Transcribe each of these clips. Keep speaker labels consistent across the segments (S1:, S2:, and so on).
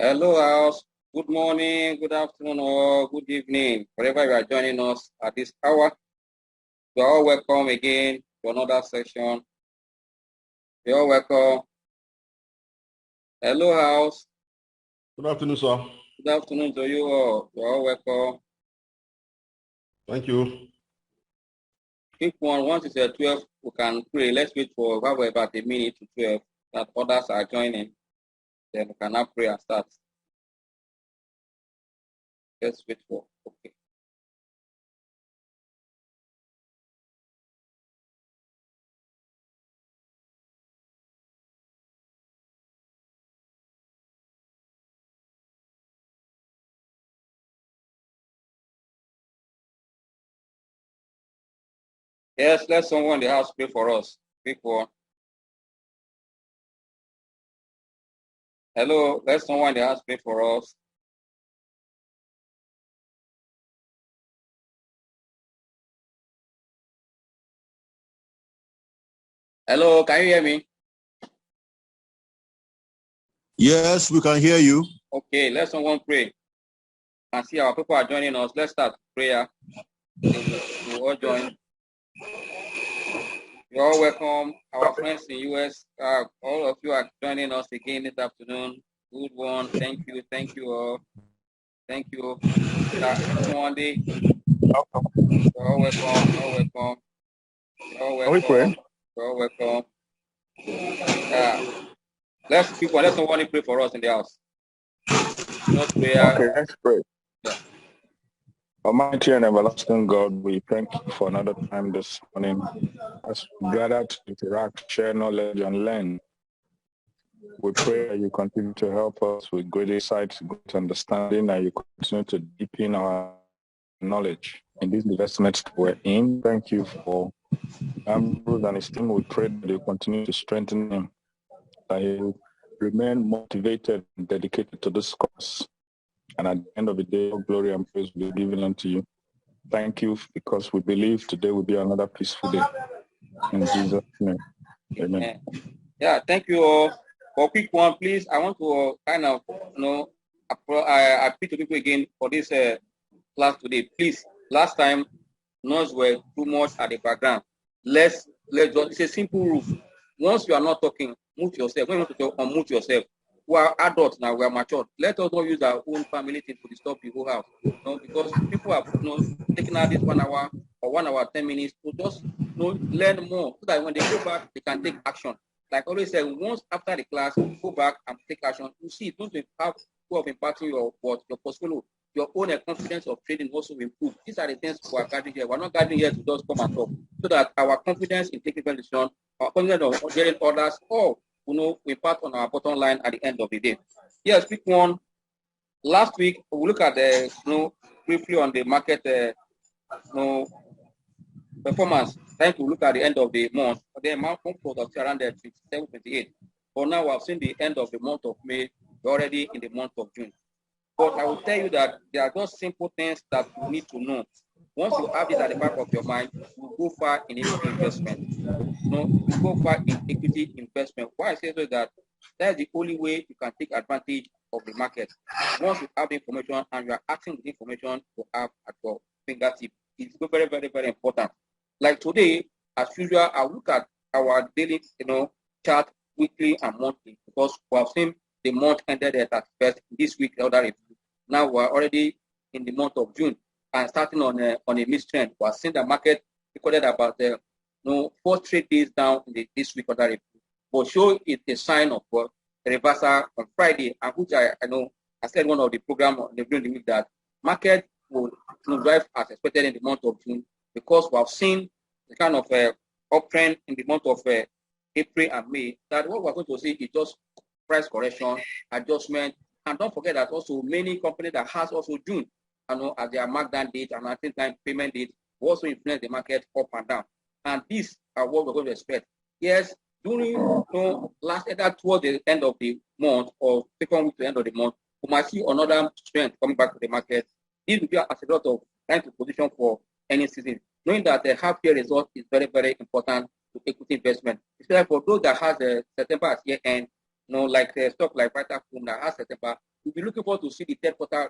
S1: Hello, house. Good morning, good afternoon, or good evening, wherever you are joining us at this hour. You are all welcome again to another session. You are all welcome. Hello, house.
S2: Good afternoon, sir.
S1: Good afternoon to you all. You are all welcome.
S2: Thank you.
S1: Quick one, once it's at 12, we can pray. Let's wait for about a minute to 12 that others are joining. Then we can now pray and start. Let's wait for, okay. Yes, let someone in the house pray for us. Quick one. Hello, let someone in the house pray for us. Hello, can you hear me?
S3: Yes, we can hear you.
S1: Okay, let someone pray. And see our people are joining us. Let's start prayer. We'll all join. You're all welcome. Our friends in US, all of you are joining us again this afternoon. Good one. Thank you. Thank you all. Thank you. Monday. You're all welcome. You're all welcome. You're all welcome. You're all welcome. Let someone pray for us in the house. Just prayer.
S4: Okay, let's pray. Yeah. Almighty and everlasting God, we thank you for another time this morning as we gather to interact, share knowledge, and learn. We pray that you continue to help us with great insights, great understanding, and you continue to deepen our knowledge in these investments we're in. Thank you for Ambrose and his team. We pray that you continue to strengthen him, that he will remain motivated and dedicated to this cause. And at the end of the day, all glory and praise will be given unto you. Thank you, because we believe today will be another peaceful day. In Jesus' name, amen.
S1: Yeah, thank you all. For a quick one, please, I want to kind of, I appeal to people again for this class today. Please, last time, noise were too much at the background. Let's just, it's a simple rule. Once you are not talking, mute yourself. When you want to talk, unmute yourself. We are adults now, we are mature. Let us not use our own family thing to disturb the whole house. Because people are taking out this 1 hour or 1 hour, 10 minutes to just learn more so that when they go back, they can take action. Like I always said, once after the class, go back and take action. You see, it's going to have of impacting your portfolio, your own confidence of trading also improve. These are the things we are gathering here. We're not gathering here to just come and talk, so that our confidence in taking decisions, our confidence of getting orders, all impact on our bottom line at the end of the day. Yes, quick one. Last week we look at the briefly on the market performance. Trying to look at the end of the month. The amount was around 27, 28. But now we have seen the end of the month of May. We're already in the month of June. But I will tell you that there are just simple things that you need to know. Once you have this at the back of your mind, you go far in equity investment. You go far in equity investment. Why I say so is that is the only way you can take advantage of the market. Once you have the information and you are acting with the information you have at your fingertip, it's very, very, very important. Like today, as usual, I'll look at our daily, chart weekly and monthly, because we have seen the month ended at first this week. Now we're already in the month of June and starting on a mid-trend. We're seeing the market recorded about 4 straight days down in this week order review, but show it a sign of reversal on Friday, and which I know I said one of the program during the week that market will drive as expected in the month of June, because we have seen the kind of uptrend in the month of April and May, that what we're going to see is just price correction, adjustment. And don't forget that also many companies that has also June, as their markdown date and at the same time payment date, will also influence the market up and down. And these are what we're going to expect. Yes, during either towards the end of the month or second week to the end of the month, we might see another strength coming back to the market. This will be as a result of trying to position for any season, knowing that the half-year result is very, very important to equity investment. Especially for those that has September as year end, like stock like Vitafilm that has September, you'll be looking forward to see the third quarter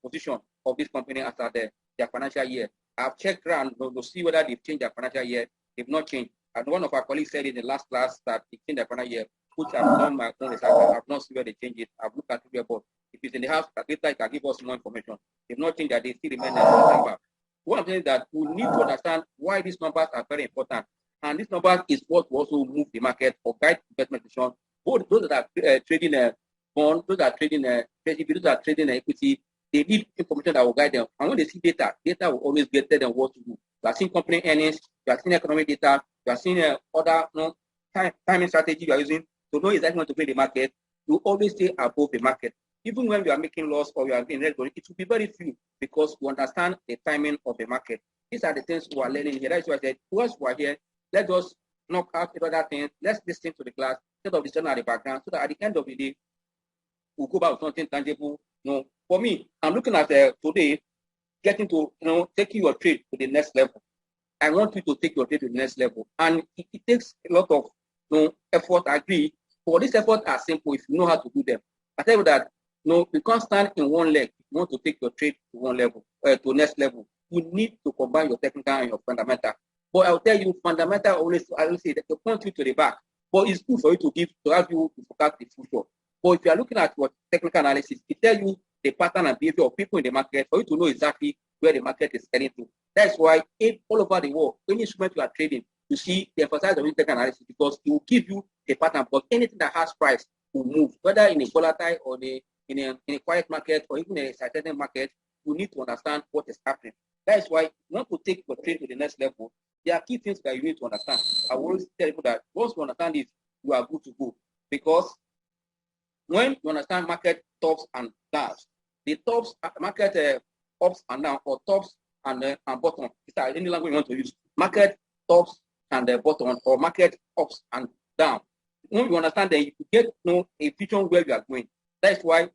S1: position of this company after their financial year. I've checked around to see whether they've changed their financial year. They've not changed. And one of our colleagues said in the last class that they changed their financial year, which I've done my own research. I've not seen where they changed it. I've looked at it, but if it's in the house, later it can give us more information. They've not changed that. They still remain in December. One of the things that we need to understand why these numbers are very important. And this number is what will also move the market or guide investment decision. Both those that are trading bond, those that are trading those that are trading equity, they need information that will guide them. And when they see data will always get them what to do. You are seeing company earnings, you are seeing economic data, you are seeing other timing strategy you are using to know exactly what to play the market. You always stay above the market. Even when you are making loss or you are being red, it will be very few because you understand the timing of the market. These are the things we are learning here. That's why I said, once we are here, let us knock out other things. Let's listen to the class instead of listening at the background so that at the end of the day, we'll go back with something tangible. For me, I'm looking at today, getting to, taking your trade to the next level. I want you to take your trade to the next level. And it takes a lot of effort, I agree. But these efforts are simple if you know how to do them. I tell you that, you can't stand in one leg. If you want to take your trade to one level, to next level, you need to combine your technical and your fundamental. But I'll tell you, fundamental I always say that they point you to the back. But it's good for you to have you to forecast the future. But if you are looking at what technical analysis, it tells you the pattern and behavior of people in the market for you to know exactly where the market is heading to. That's why all over the world, any instrument you are trading, you see the emphasis of technical analysis because it will give you the pattern. Because anything that has price will move, whether in a volatile or in a quiet market or even a excited market, you need to understand what is happening. That's why you want to take your trade to the next level. There are key things that you need to understand. I always tell people that once you understand it, you are good to go. Because when you understand market tops and downs, the tops, market ups and downs, or tops and bottom, is that any language you want to use, market tops and bottom, or market ups and down. When you understand that, you get a vision where you are going. That's why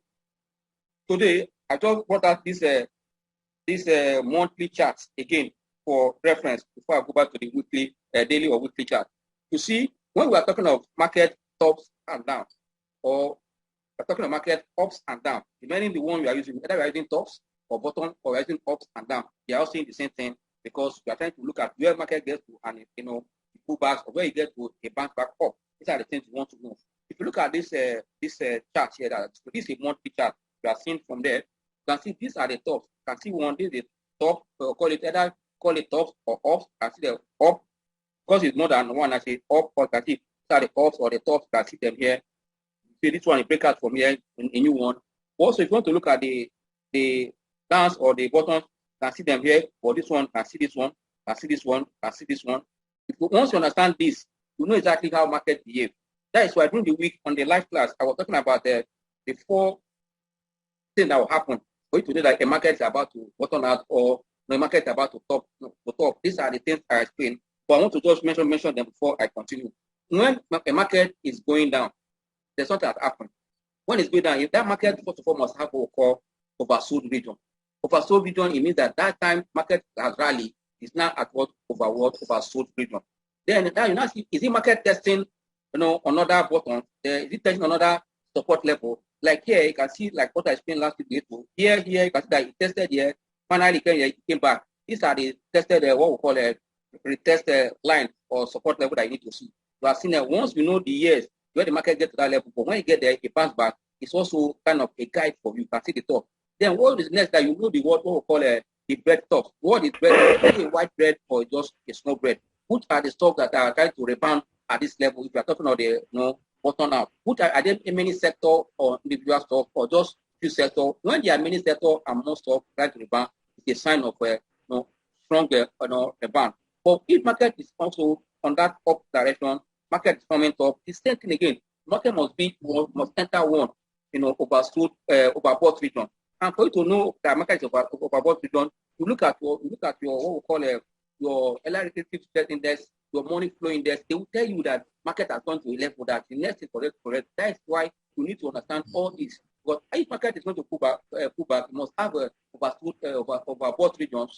S1: today I just brought out this monthly charts again for reference before I go back to the weekly, daily or weekly chart. You see, when we are talking of market tops and down, or we're talking of market ups and down, depending the one you are using, whether you are using tops or bottom or using ups and down, they are all saying the same thing because we are trying to look at where market gets to and pull back or where you get to a bounce back up. These are the things you want to know. If you look at this chart here, this is a monthly chart. You are seeing from there. You can see these are the tops. You can see one. This is the top. Call it tops or ups. You can see the up because it's more than one. I say up or can see these are the ups or the tops. You can see them here. See this one, a breakout from here, a new one. Also, if you want to look at the downs or the bottoms, you can see them here. For this one, you can see this one, you can see this one, you can see this one. Once you understand this, you know exactly how market behave. That is why during the week on the live class, I was talking about the 4 things that will happen for you to know that a market is about to bottom out or the market is about to top. These are the things I explained. But I want to just mention them before I continue. When a market is going down, there's something that happens. When it's going down, if that market first of all must have what we call oversold region. Oversold region, it means that time market has rallied is now at oversold region. Then now you now see, is it market testing another bottom? Is it testing another support level? Like here, you can see like what I explained last week. Here, you can see that it tested here. Finally, it came back. These are the tested what we call a retest line or support level that you need to see. You are seeing that once you know the years where the market gets to that level, but when you get there, it bounce back. It's also kind of a guide for you. You can see the top. Then what is next that you know the what we call the bread top. What is bread? Is it a white bread or just a small bread? Which are the stocks that are trying to rebound at this level? If you are talking about the bottom out, which are there in many sector or individual stocks or just few sector? When there are many sector and more stocks trying to rebound, it's a sign of strong rebound. But if market is also on that up direction, market is coming top, it's same thing again. Market must enter one, overbought region. And for you to know that market is overbought region, you look at your what we call your relative stress index, your money flow index. They will tell you that market has gone to a level that the next is correct. That is why you need to understand all this. But if market is going to pull back, you must have a overbought region.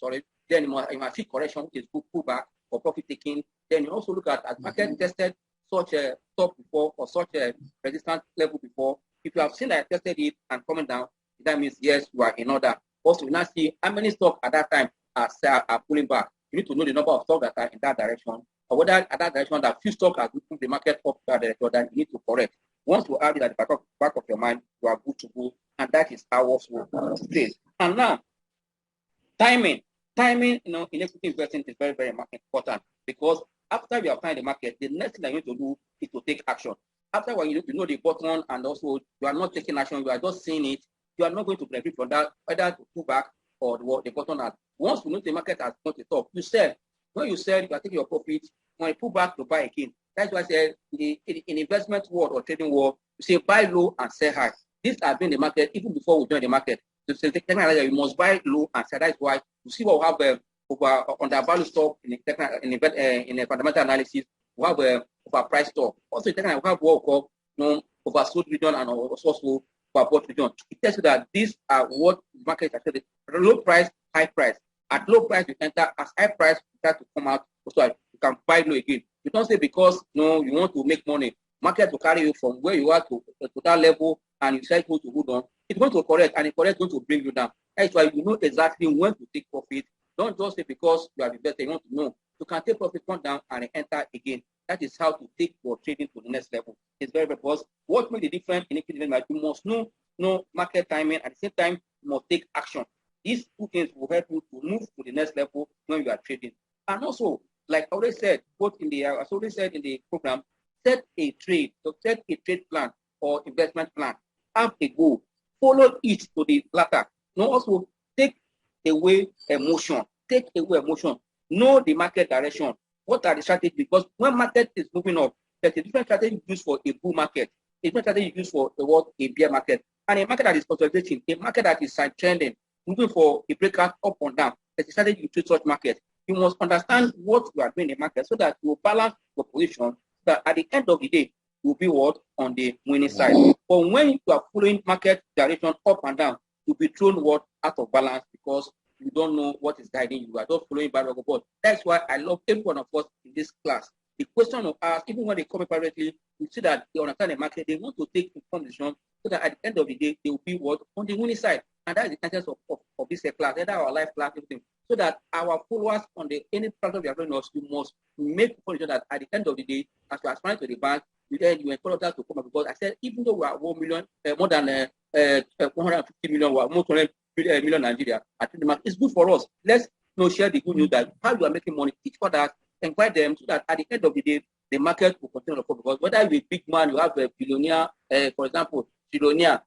S1: Then you must see correction, which is pull back or profit taking. Then you also look at market tested such a top before or such a resistance level before. If If you have seen that I tested it and coming down, that means yes, you are in order. Also, you now see how many stocks at that time are pulling back. You need to know the number of stocks that are in that direction, or whether at that direction that few stocks are moving the market up that direction that you need to correct. Once you have it at the back of your mind, you are good to go, and that is how also stays. And now, timing, in equity investing is very, very important, because after you have found the market, the next thing that you need to do is to take action. After when you know the button, and also you are not taking action, you are just seeing it, you are not going to benefit from that, either to pull back or the button has. Once you know the market has gone to the top, you sell. When you sell, you are taking your profit. When you pull back, to buy again. That's why I said in investment world or trading world, you say buy low and sell high. This has been the market even before we join the market. So you must buy low and sell. That's why you see what we have over undervalued stock in a fundamental analysis. We have over price stock. Also, we have what we call oversold region and also overbought region. It tells you that these are what the market is actually low price, high price. At low price, you enter. As high price, you start to come out. So you can buy low again. You don't say because you want to make money. Market will carry you from where you are to that level, and you decide to hold on. It's going to correct, and the correct is going to bring you down. That's why you know exactly when to take profit. Don't just say because you have invested, you want to know. You can take profit, come down, and enter again. That is how to take your trading to the next level. It's very, very important. What makes the difference in equity investment? You must know market timing. At the same time, you must take action. These two things will help you to move to the next level when you are trading. And also, like I already said, as already said in the program, set a trade plan or investment plan. Have a goal. Follow it to the latter. Also take away emotion. Know the market direction. What are the strategies? Because when market is moving up, there's a different strategy used for a bull market, a different strategy used for a bear market, and a market that is consolidating, a market that is side trending, moving for a breakout up and down. There's a strategy to trade such market. You must understand what you are doing in the market so that you will balance your position, so that at the end of the day, you will be on the winning side. But when you are following market direction up and down, you'll be thrown out of balance because you don't know what is guiding you. You are just following by the board. That's why I love every one of us in this class. The question of us, even when they come privately, you see that they understand the market, they want to take informed decisions so that at the end of the day, they will be on the winning side. And that is the essence of this class, either our life class, everything. So that our followers on any platform we are doing us, you must make sure that at the end of the day, as you are aspiring to the bank, you encourage us to come up, because I said even though we are 1 million, more than 150 million, more than 100 million Nigeria, I think the market is good for us. Let's share the good news that how you are making money, teach others, invite them, so that at the end of the day, the market will continue to fall. Because whether you're a big man, you have a billionaire, for example, billionaire,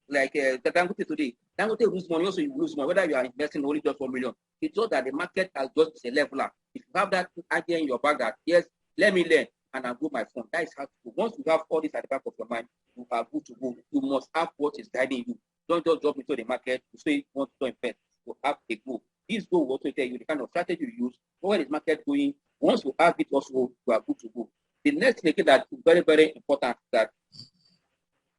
S1: like Dangote today. Dangote lose money, also you lose money, whether you are investing only just 1 million. It's just that the market has just a leveler. If you have that idea in your bag that, yes, let me learn and I'll go my phone, that is how to go. Once you have all this at the back of your mind, you are good to go. You must have what is guiding you. Don't just jump into the market to say you want to invest. You have a goal. This goal will also tell you the kind of strategy you use. Where is market going? Once you have it also, you are good to go. The next thing that is very, very important is that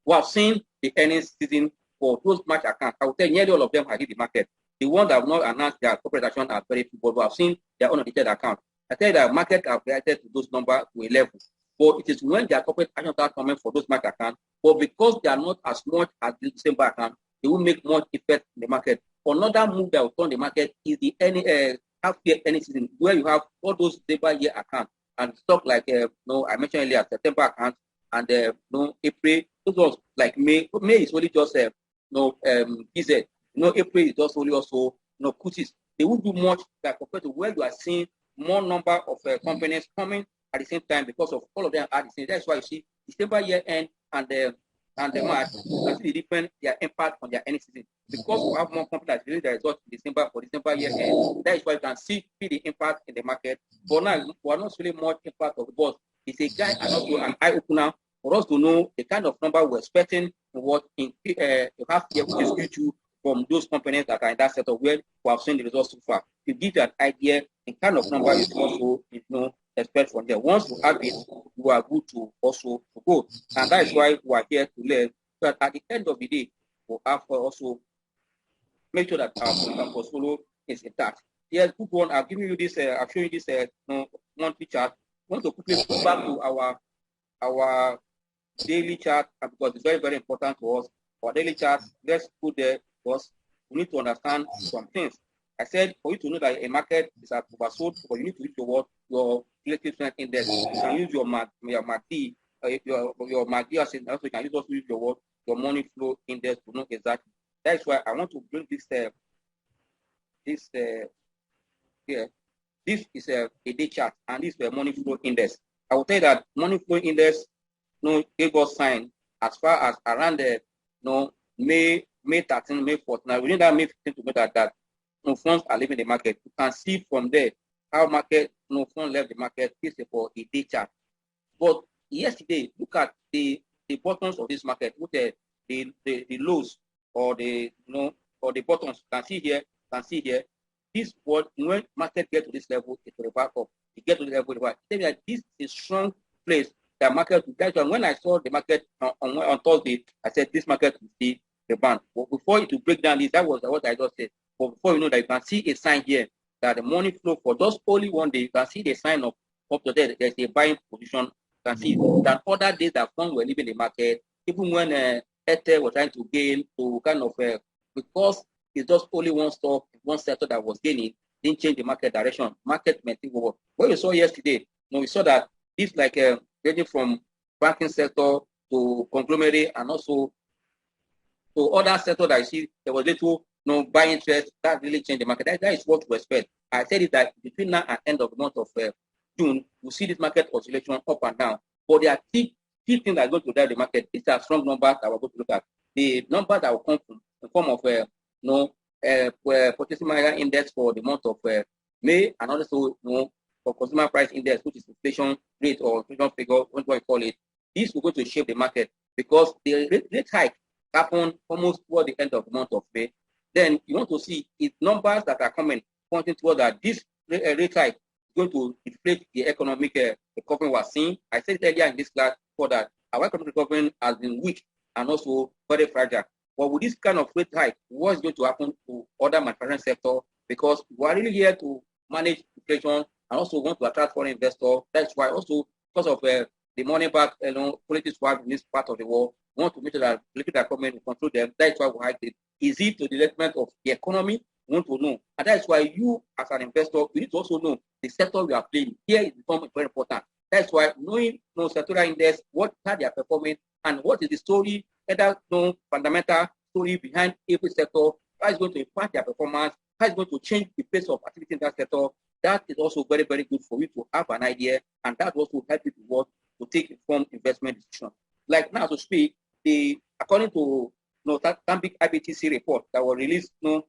S1: we have seen the earnings season for those match accounts. I will tell you, nearly all of them have hit the market. The ones that have not announced their corporate action are very few, but we have seen their unaudited account. I tell you that market have reacted to those numbers to a level. But it is when their corporate action start coming for those market accounts, but because they are not as much as the December account, they will make much effect in the market. Another move that will turn the market is the half-year earnings season, where you have all those December year accounts and stuff like I mentioned earlier, September accounts and April. Those ones like May. May is only just PZ. April is just only also Kutis. They won't do much compared to where you are seeing more number of companies coming at the same time, because of all of them are the same. That's why you see December year end and the March, you can see the different their impact on their earnings season. Because we have more companies that release their results in December for December year end. That is why you can see the impact in the market. For now, we are not really much impact of the boss. It's a guide and also an eye opener for us to know the kind of number we're expecting what in half year, which is Q2, from those companies that are in that setup where we have seen the results so far. To give you an idea, the kind of number you also expect from there. Once you have it, you are good to also to go. And that is why we are here to learn. But at the end of the day, we have to also make sure that our portfolio is intact. Yes, good one. I've given you this. I've shown you this monthly chart. I want to quickly go back to our daily chart because it's very, very important to us. For daily chart, let's put there because we need to understand some things. I said for you to know that a market is at oversold, but you need to use your relative strength index. You can use your MACD, your MACD as also you can also use your money flow index to know exactly. That's why I want to bring this here. This is a day chart, and this is a money flow index. I will tell you that money flow index gave us sign as far as around the May 13, May 14. Now within that May 15 to May that funds are leaving the market. You can see from there how market funds left the market. This is for a day chart. But yesterday, look at the bottoms of this market, with the lows or the or the bottoms. You can see here. This what when market get to this level, it will back up. You get to the level, that this is a strong place that market. That's why when I saw the market on Thursday, I said this market will see the band. But before it to break down this, that was what I just said. But before you know that, you can see a sign here that the money flow for just only one day. You can see the sign of up to there. There's a buying position. You can see that other days that funds were leaving the market, even when Ether was trying to gain to kind of because it's just only one stock, one sector that was gaining, didn't change the market direction. Market maintained forward. What we saw yesterday, we saw that this like ranging from banking sector to conglomerate and also to other sector that you see there was little buying interest that really changed the market. That is what we expect. I said it that between now and end of the month of June, we see this market oscillation up and down. But there are key things that are going to drive the market. These are strong numbers that we're going to look at. The numbers that will come from the form of purchasing manager index for the month of May, and also for consumer price index, which is inflation rate or inflation figure, what you call it. This will go to shape the market because the rate hike happened almost toward the end of the month of May. Then you want to see if numbers that are coming pointing toward that this rate hike is going to inflate the economic recovery we're seeing. I said earlier in this class for that our economic recovery has been weak and also very fragile. But with this kind of rate hike, what's going to happen to other manufacturing sector? Because we are really here to manage inflation and also want to attract foreign investors. That's why also because of the money back, politics in this part of the world, we want to make sure that liquid government will control them. That's why we hike it. Is it to the detriment of the economy? We want to know. And that's why you, as an investor, you need to also know the sector you are playing. Here is becoming very important. That's why knowing sectoral index, how they are performing, and what is the story, either fundamental story behind every sector, how is going to impact their performance, how is going to change the pace of activity in that sector. That is also very, very good for you to have an idea, and that also help you to take informed investment decisions. Like now to speak, according to Stanbic IBTC report that was released a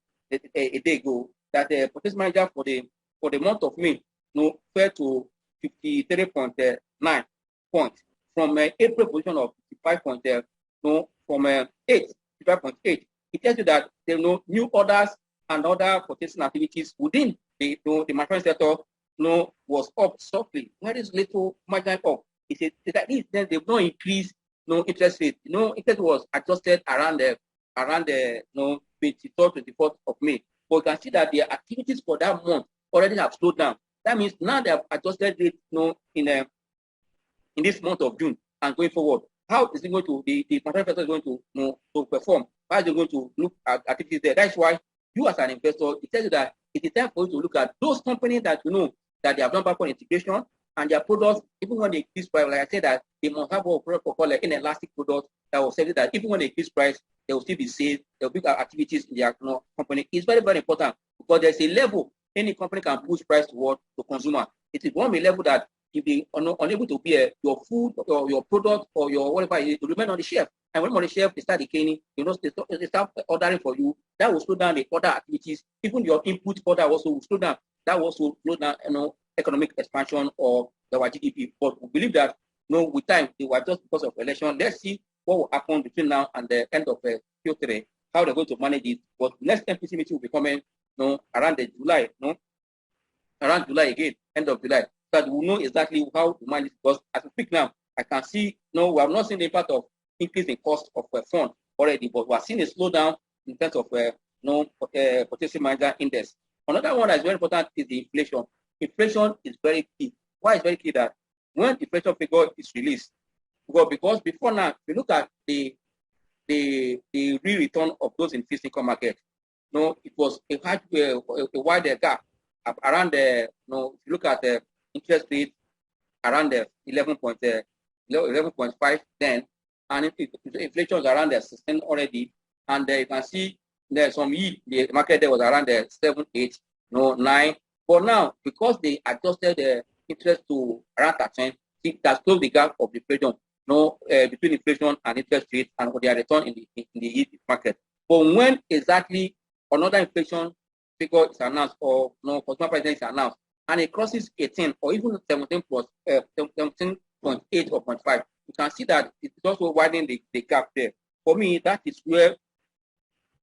S1: day ago, that the purchase manager for the month of May fell to 53.9 points from April position of 55.8, from 55.8. It tells you that there are no new orders and other purchasing activities within the manufacturing sector was up softly. There is little margin up. It's at least then they've not increased interest rate. Interest was adjusted around the 23rd, 24th of May. But you can see that the activities for that month already have slowed down. That means now they have adjusted rate in this month of June and going forward. How is it going to the manufacturing sector is going to perform? How is it going to look at activities there? That's why you as an investor, it tells you that it is time for you to look at those companies that that they have done backward integration and their products, even when they increase price, like I said, that they must have what we call an inelastic product that will say that even when they increase price, they will still be safe, there will be activities in their company. It's very, very important because there's a level any company can push price toward the consumer. It is one level that if they are not unable to bear your food or your product or your whatever it is to remain on the shelf. And when on the shelf they start decaying, they start ordering for you. That will slow down the other activities. Even your input order also will slow down. That will also slow down economic expansion or our GDP. But we believe that with time they were just because of election. Let's see what will happen between now and the end of Q3, how they're going to manage it. But next MPC meeting will be coming around the July, around July again, end of July. That we know exactly how to manage it. Because as we speak now, I can see we have not seen the impact of increase in cost of fund already, but we are seeing a slowdown in terms of purchasing manager index. Another one that is very important is the inflation. Inflation is very key. Why is very key? That when inflation figure is released, Because before now, if you look at the real return of those in fixed income market, it was a wide gap around the, if you look at the interest rate around the 11.5 then, and inflation was around the 16 already, and you can see there's some yield, the market there was around the 7, 8, 9. But now, because they adjusted the interest to around 13, it has closed the gap of inflation, between inflation and interest rate and their return in the yield market. But when exactly another inflation figure is announced or consumer price is announced, and it crosses 18 or even 17 plus 17.8 or 0.5, you can see that it's also widening the gap there. For me, that is where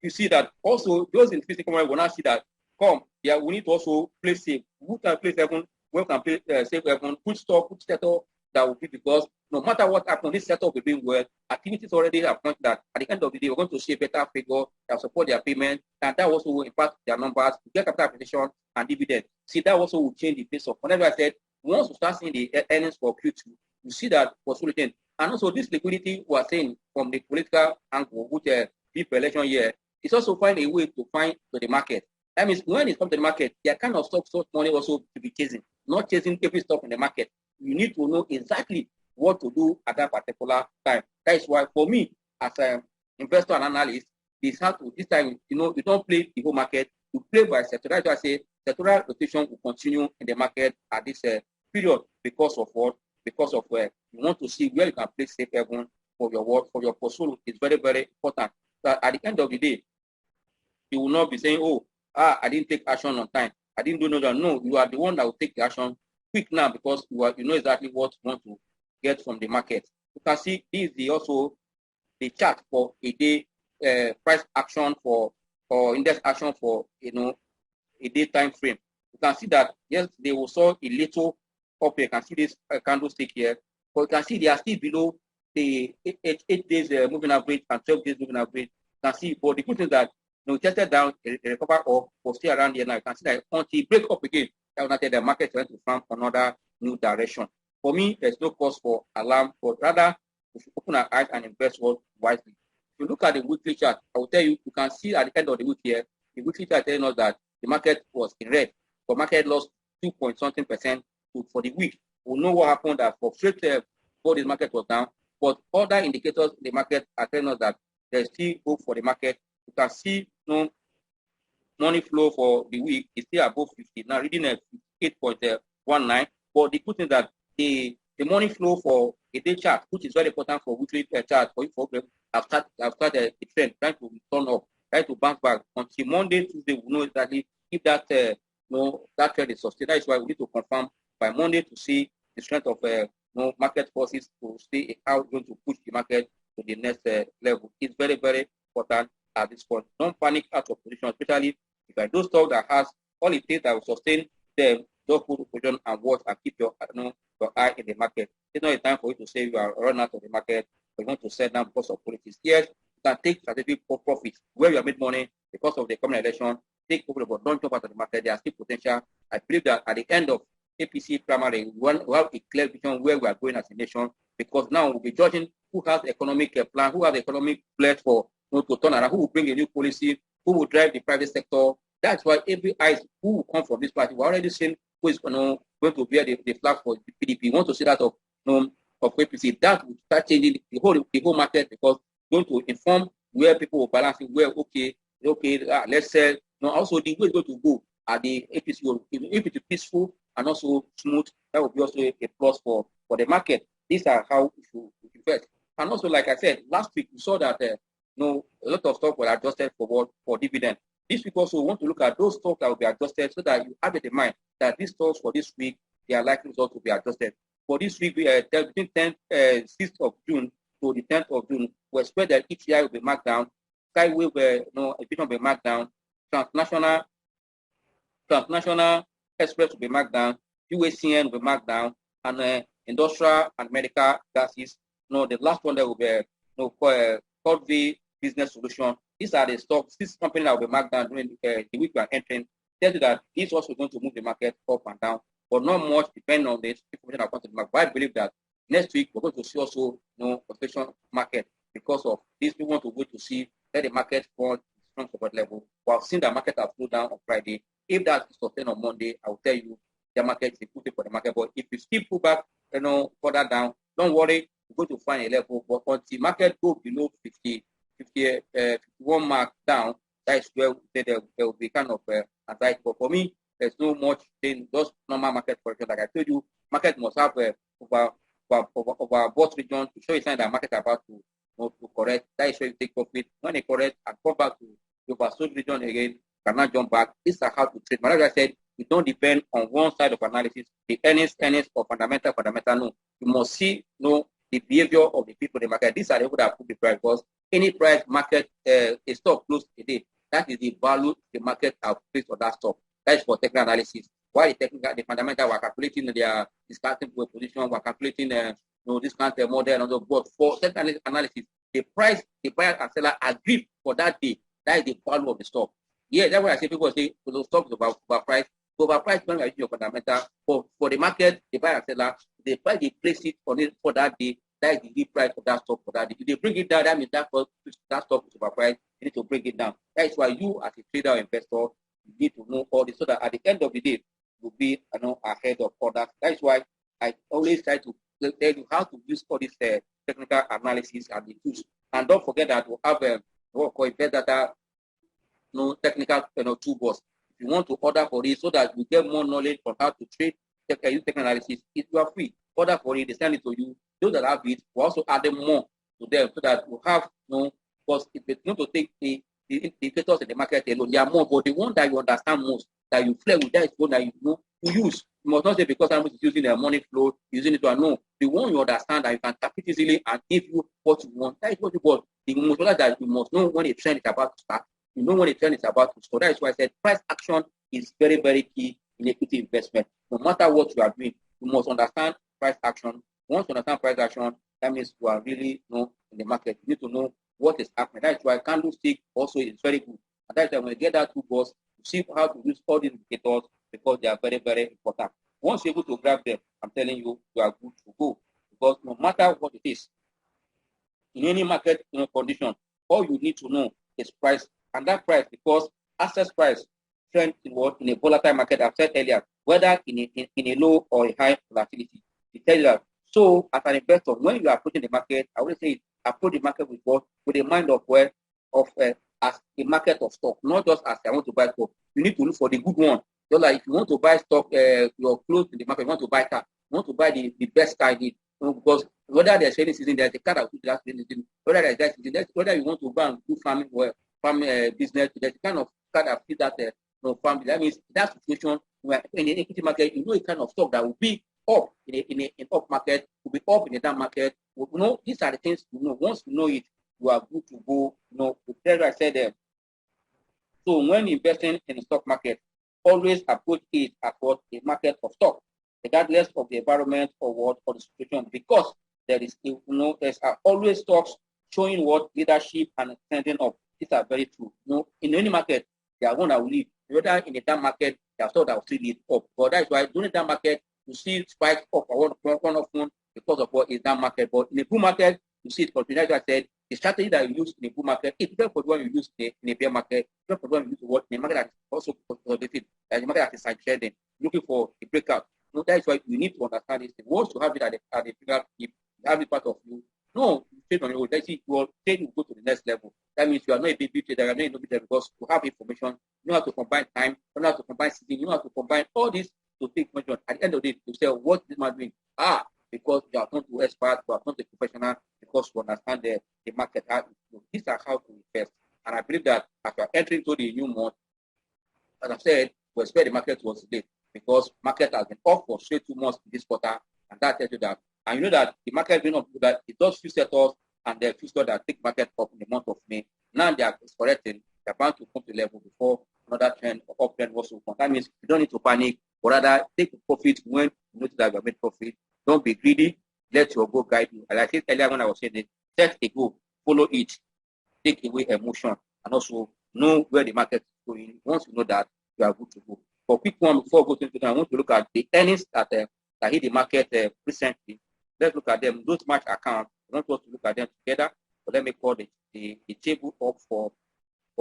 S1: you see that also those in physical market will not see that we need to also play safe. Who can play 7? Where can play safe 7? Which stock, which sector that will be, because no matter what happens, this sector will be doing well. Activities already have pointed that at the end of the day, we're going to see a better figure that support their payment, and that also will impact their numbers, get capital appreciation and dividend. See, that also will change the pace of whenever I said once you start seeing the earnings for Q2, you see that possibility. And also this liquidity we are saying from the political angle, which deep election year, it's also find a way to find to the market. That means when it comes to the market, there are kind of stocks money also to be chasing, not chasing every stock in the market. You need to know exactly what to do at that particular time. That is why for me, as an investor and analyst, this time, you don't play the whole market, you play by sector. That's why I say sectoral rotation will continue in the market at this period because of what? Because of where you want to see where you can place safe haven for your work, for your portfolio. It's very, very important. That at the end of the day, you will not be saying, I didn't take action on time. I didn't do that. No, you are the one that will take the action quick now because you know exactly what you want to get from the market. You can see this is also the chart for a day price action or index action for a day time frame. You can see that yesterday we saw a little up here. You can see this candlestick here, but you can see they are still below the 8 days moving average and 12 days moving average. You can see, but the good thing is that tested down, recover up, or stay around here now. You can see that until it break up again, that will not tell the market trying to find another new direction. For me, there's no cause for alarm, but rather we should open our eyes and invest wisely. If you look at the weekly chart, I will tell you, you can see at the end of the week here, the weekly chart telling us that the market was in red. The market lost 2.something% for the week. We know what happened that for straight before the market was down, but other indicators in the market are telling us that there's still hope for the market. You can see money flow for the week is still above 50. Now reading at 8.19. But the good thing is that the money flow for a day chart, which is very important for weekly chart for you, have started a trend, trying to turn up, trying to bounce back. Until Monday, Tuesday, we know exactly if that that trend is sustained. That is why we need to confirm by Monday to see the strength of market forces to see how we're going to push the market to the next level. It's very, very important at this point. Don't panic out of position, especially if I do stock that has all it takes that will sustain them. Don't put position and watch and keep your eye in the market. It's not a time for you to say you are run out of the market, but you want to sell down because of politics. Yes, you can take strategic profits where you have made money because of the coming election. Take profit, but don't jump out of the market. There are still potential. I believe that at the end of APC primary, we have a clear vision where we are going as a nation, because now we'll be judging who has the economic plan, who has the economic pledge for to turn around, who will bring a new policy, who will drive the private sector. That's why every eyes who will come from this party. We're already seeing who is going to bear the flag for the PDP. We want to see that of APC. That will start changing the whole market, because going to inform where people will balance it, where let's sell. Also the way it's going to go at the APC, if it's peaceful and also smooth, that will be also a plus for the market. These are how we should invest. And also, like I said, last week we saw that a lot of stocks were adjusted for dividend. This week also we want to look at those stocks that will be adjusted, so that you have it in mind that these stocks for this week, they are likely also to be adjusted. For this week, between 6th of June to the 10th of June, we expect that ETI will be marked down, Skyway will be marked down, Transnational Express will be marked down, UACN will be marked down, and industrial and medical gases. The last one that will be called the business solution. These are the stocks, this company that will be marked down during the week we are entering. Tell you that this is also going to move the market up and down, but not much depending on the information that comes to the market. But I believe that Next week, we're going to see also rotation market because of this. We want to wait to see where the market falls strong support level. We have seen the market have slowed down on Friday. If that is sustained on Monday, I will tell you the market is a good thing for the market. But if you still pull back, further down, don't worry, we're going to find a level. But until market go below 51 mark down, that is where there will be kind of anxiety. But for me, there's no much thing, just normal market correction. Like I told you, market must have over both regions to show a sign that market is about to correct. That is where you take profit. When they correct and come back to the oversold region again, cannot jump back. These are how to trade. But like I said, we don't depend on one side of analysis. The earnings or fundamental. No. You must see the behavior of the people in the market. These are the people that put the price, because any price market a stock closed today, that is the value the market have placed on that stock. That is for technical analysis. Why the fundamental were calculating their discounting position, were calculating discount model, and so forth. For technical analysis, the price the buyer and seller agreed for that day, that is the value of the stock. Yeah, that's why I say people say the stock is overpriced. Overpriced when you are your fundamental. For the market, the buyer and seller, the price they place it on it for that day, that is the real price of that stock for that day. If they bring it down, that means that stock is overpriced. You need to bring it down. That is why you, as a trader or investor, you need to know all this, so that at the end of the day, you'll be ahead of others. That is why I always try to tell you how to use all this technical analysis and the tools. And don't forget that we have what we call invest data, technical toolbox. If you want to order for it so that you get more knowledge on how to trade, use technical analysis, if you are free, order for it, they send it to you. Those that have it, we also add them more to them so that you have because if you want to take the indicators in the market alone, they are more, but the one that you understand most, that you play with, that is one that you use. You must not say because someone is using their money flow, using it to know. The one you understand that you can tap it easily and give you what you want. That is what you want. The most that you must know when a trend is about to start. You know when a trend is about to start. That is why I said price action is very, very key in equity investment. No matter what you are doing, you must understand price action. Once you understand price action, that means you are really in the market. You need to know what is happening. That is why candlestick also is very good. And that is why when you get that toolbox, you see how to use all these indicators because they are very, very important. Once you're able to grab them, I'm telling you, you are good to go. Because no matter what it is, in any market condition, all you need to know is price. And that price, because access price trend in a volatile market, I've said earlier, whether in a low or a high volatility, it tells you that. So as an investor, when you are approaching the market, I always say approach the market with what? With a mind of as a market of stock, not just as I want to buy stock. You need to look for the good one. So like if you want to buy stock, you're close to the market, you want to buy car, you want to buy the best car in it. Because whether there's any season, there's a car that will do that season, whether there's that season, whether you want to go and do farming business, there's a kind of car that fits that farming. That means that situation where in the equity market, you know a kind of stock that will be up in an up market, will be up in a down market. These are the things once you know it, you are good to go. I said so when investing in the stock market, always approach it as what a market of stock, regardless of the environment or the situation, because there is there's always stocks showing what leadership and extending of. These are very true. In any market, they are one that will lead. Whether in a down market, they are stock that will still lead up. But that's why during the down market, you see spikes up one of one because of what is down market. But in a bull market, you see it continue. As I said, the strategy that you use in a bull market is different from the one you use in a bear market, different from the one you use in a market that is also consolidated, like a market that is side-trading, looking for a breakout. That is why you need to understand this. Once you have it at the figure, if you have it part of you, you trade on your own. Let's see, your trade will go to the next level. That means you are not a baby trader, you are not a no trader, because you have information, you know how to combine time, you know how to combine season, you know how to combine all this to take information. At the end of the day, you say, what is this man doing? Because you are not an expert, you are not a professional, because you understand the market. These are how to invest. And I believe that as you are entering into the new month, as I said, we expect the market was late because market has been off for straight 2 months this quarter, and that tells you that. And you know that the market being up, that it does few settles and there are few stores that take market up in the month of May. Now they are correcting, they're bound to come to level before another trend or uptrend was to come. That means you don't need to panic, but rather take the profit when you notice that you have made profit. Don't be greedy. Let your goal guide you. And like I said earlier when I was saying it, set a goal, follow it, take away emotion, and also know where the market is going. Once you know that, you are good to go. For quick one, before we go to I want to look at the earnings that hit the market recently. let's look at them. Those match accounts, I want us to look at them together. But let me call the table up for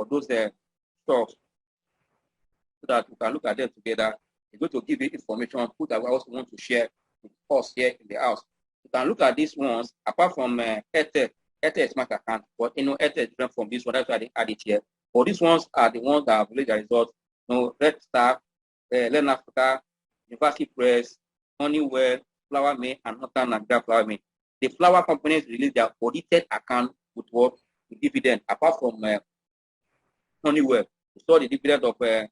S1: those stocks so that we can look at them together. It's going to give you information that we also want to share with us here in the house. You can look at these ones apart from Airtel. Airtel is match account, but Airtel is different from this one. That's why they add it here. But these ones are the ones that have released the results. Red Star, Learn Africa, University Press, Honeywell, Flower Mill, and Northern Nigeria Flower Mill. The flower companies release their audited account with what? The dividend, apart from Honeywell. We saw the dividend of Northern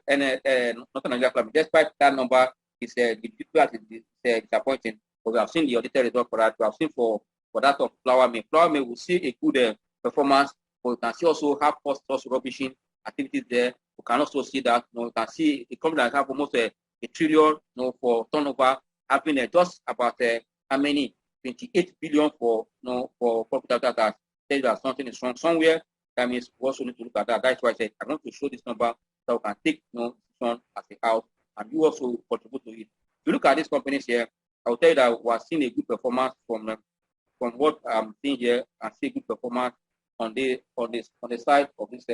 S1: Nigeria Flower Mill. Despite that number, is disappointing. But we have seen the audited result for that. We have seen for that of Flower Mill. Flower Mill will see a good performance, but you can see also have cost rubbishing activities there. You can also see that you can see a company that have almost a trillion for turnover, having just about how many 28 billion for profit after tax. Tell you that something is wrong somewhere. That means we also need to look at that. That's why I said I want to show this number so we can take decision as a house and you also contribute to it. If you look at these companies here, I will tell you that we are seeing a good performance from what I'm seeing here, and see good performance on the side of this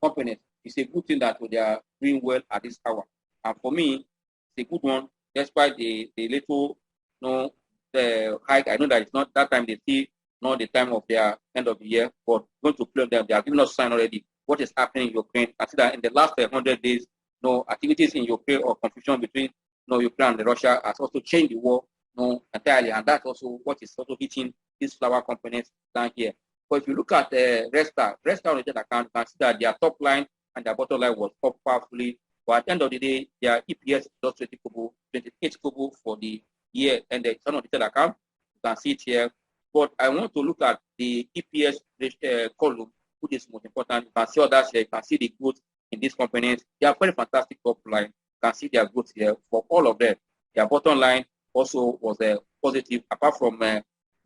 S1: companies. It's a good thing that they are doing well at this hour. And for me, it's a good one, despite the little hike. I know that it's not that time they see not the time of their end of the year, but going to play them. They are giving us sign already what is happening in Ukraine. I see that in the last 100 days, activities in Ukraine or confusion between Ukraine and Russia has also changed the war entirely, and that's also what is also hitting these flower companies down here. But if you look at Resta on the account, you can see that their top line and their bottom line was up powerfully. But at the end of the day, their EPS is just 28 kobo for the year, and it's on the account. You can see it here. But I want to look at the EPS column, which is most important. You can see all that here. You can see the growth in these companies. They are very fantastic top line. You can see their growth here for all of them. Their bottom line also was positive, apart from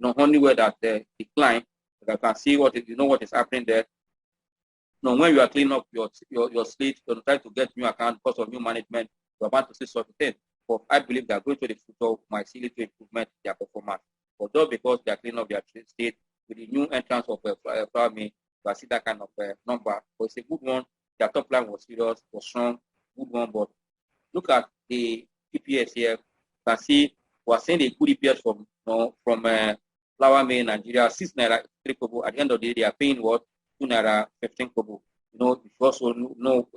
S1: Honeywell that declined. You can see what is happening there. When you are cleaning up your slate, you're trying to get new account because of new management, you're about to see sort of thing. But I believe that going to the future might see little improvement in their performance. But just because they are cleaning up their state with the new entrance of Flower Mill, you see that kind of number. But it's a good one. Their top line was serious, was strong, good one. But look at the EPS here. You can see we're seeing the good EPS from Flower Mill Nigeria, 6 naira 3 kobo. At the end of the day, they are paying what? 2 naira 15 kobo. You also know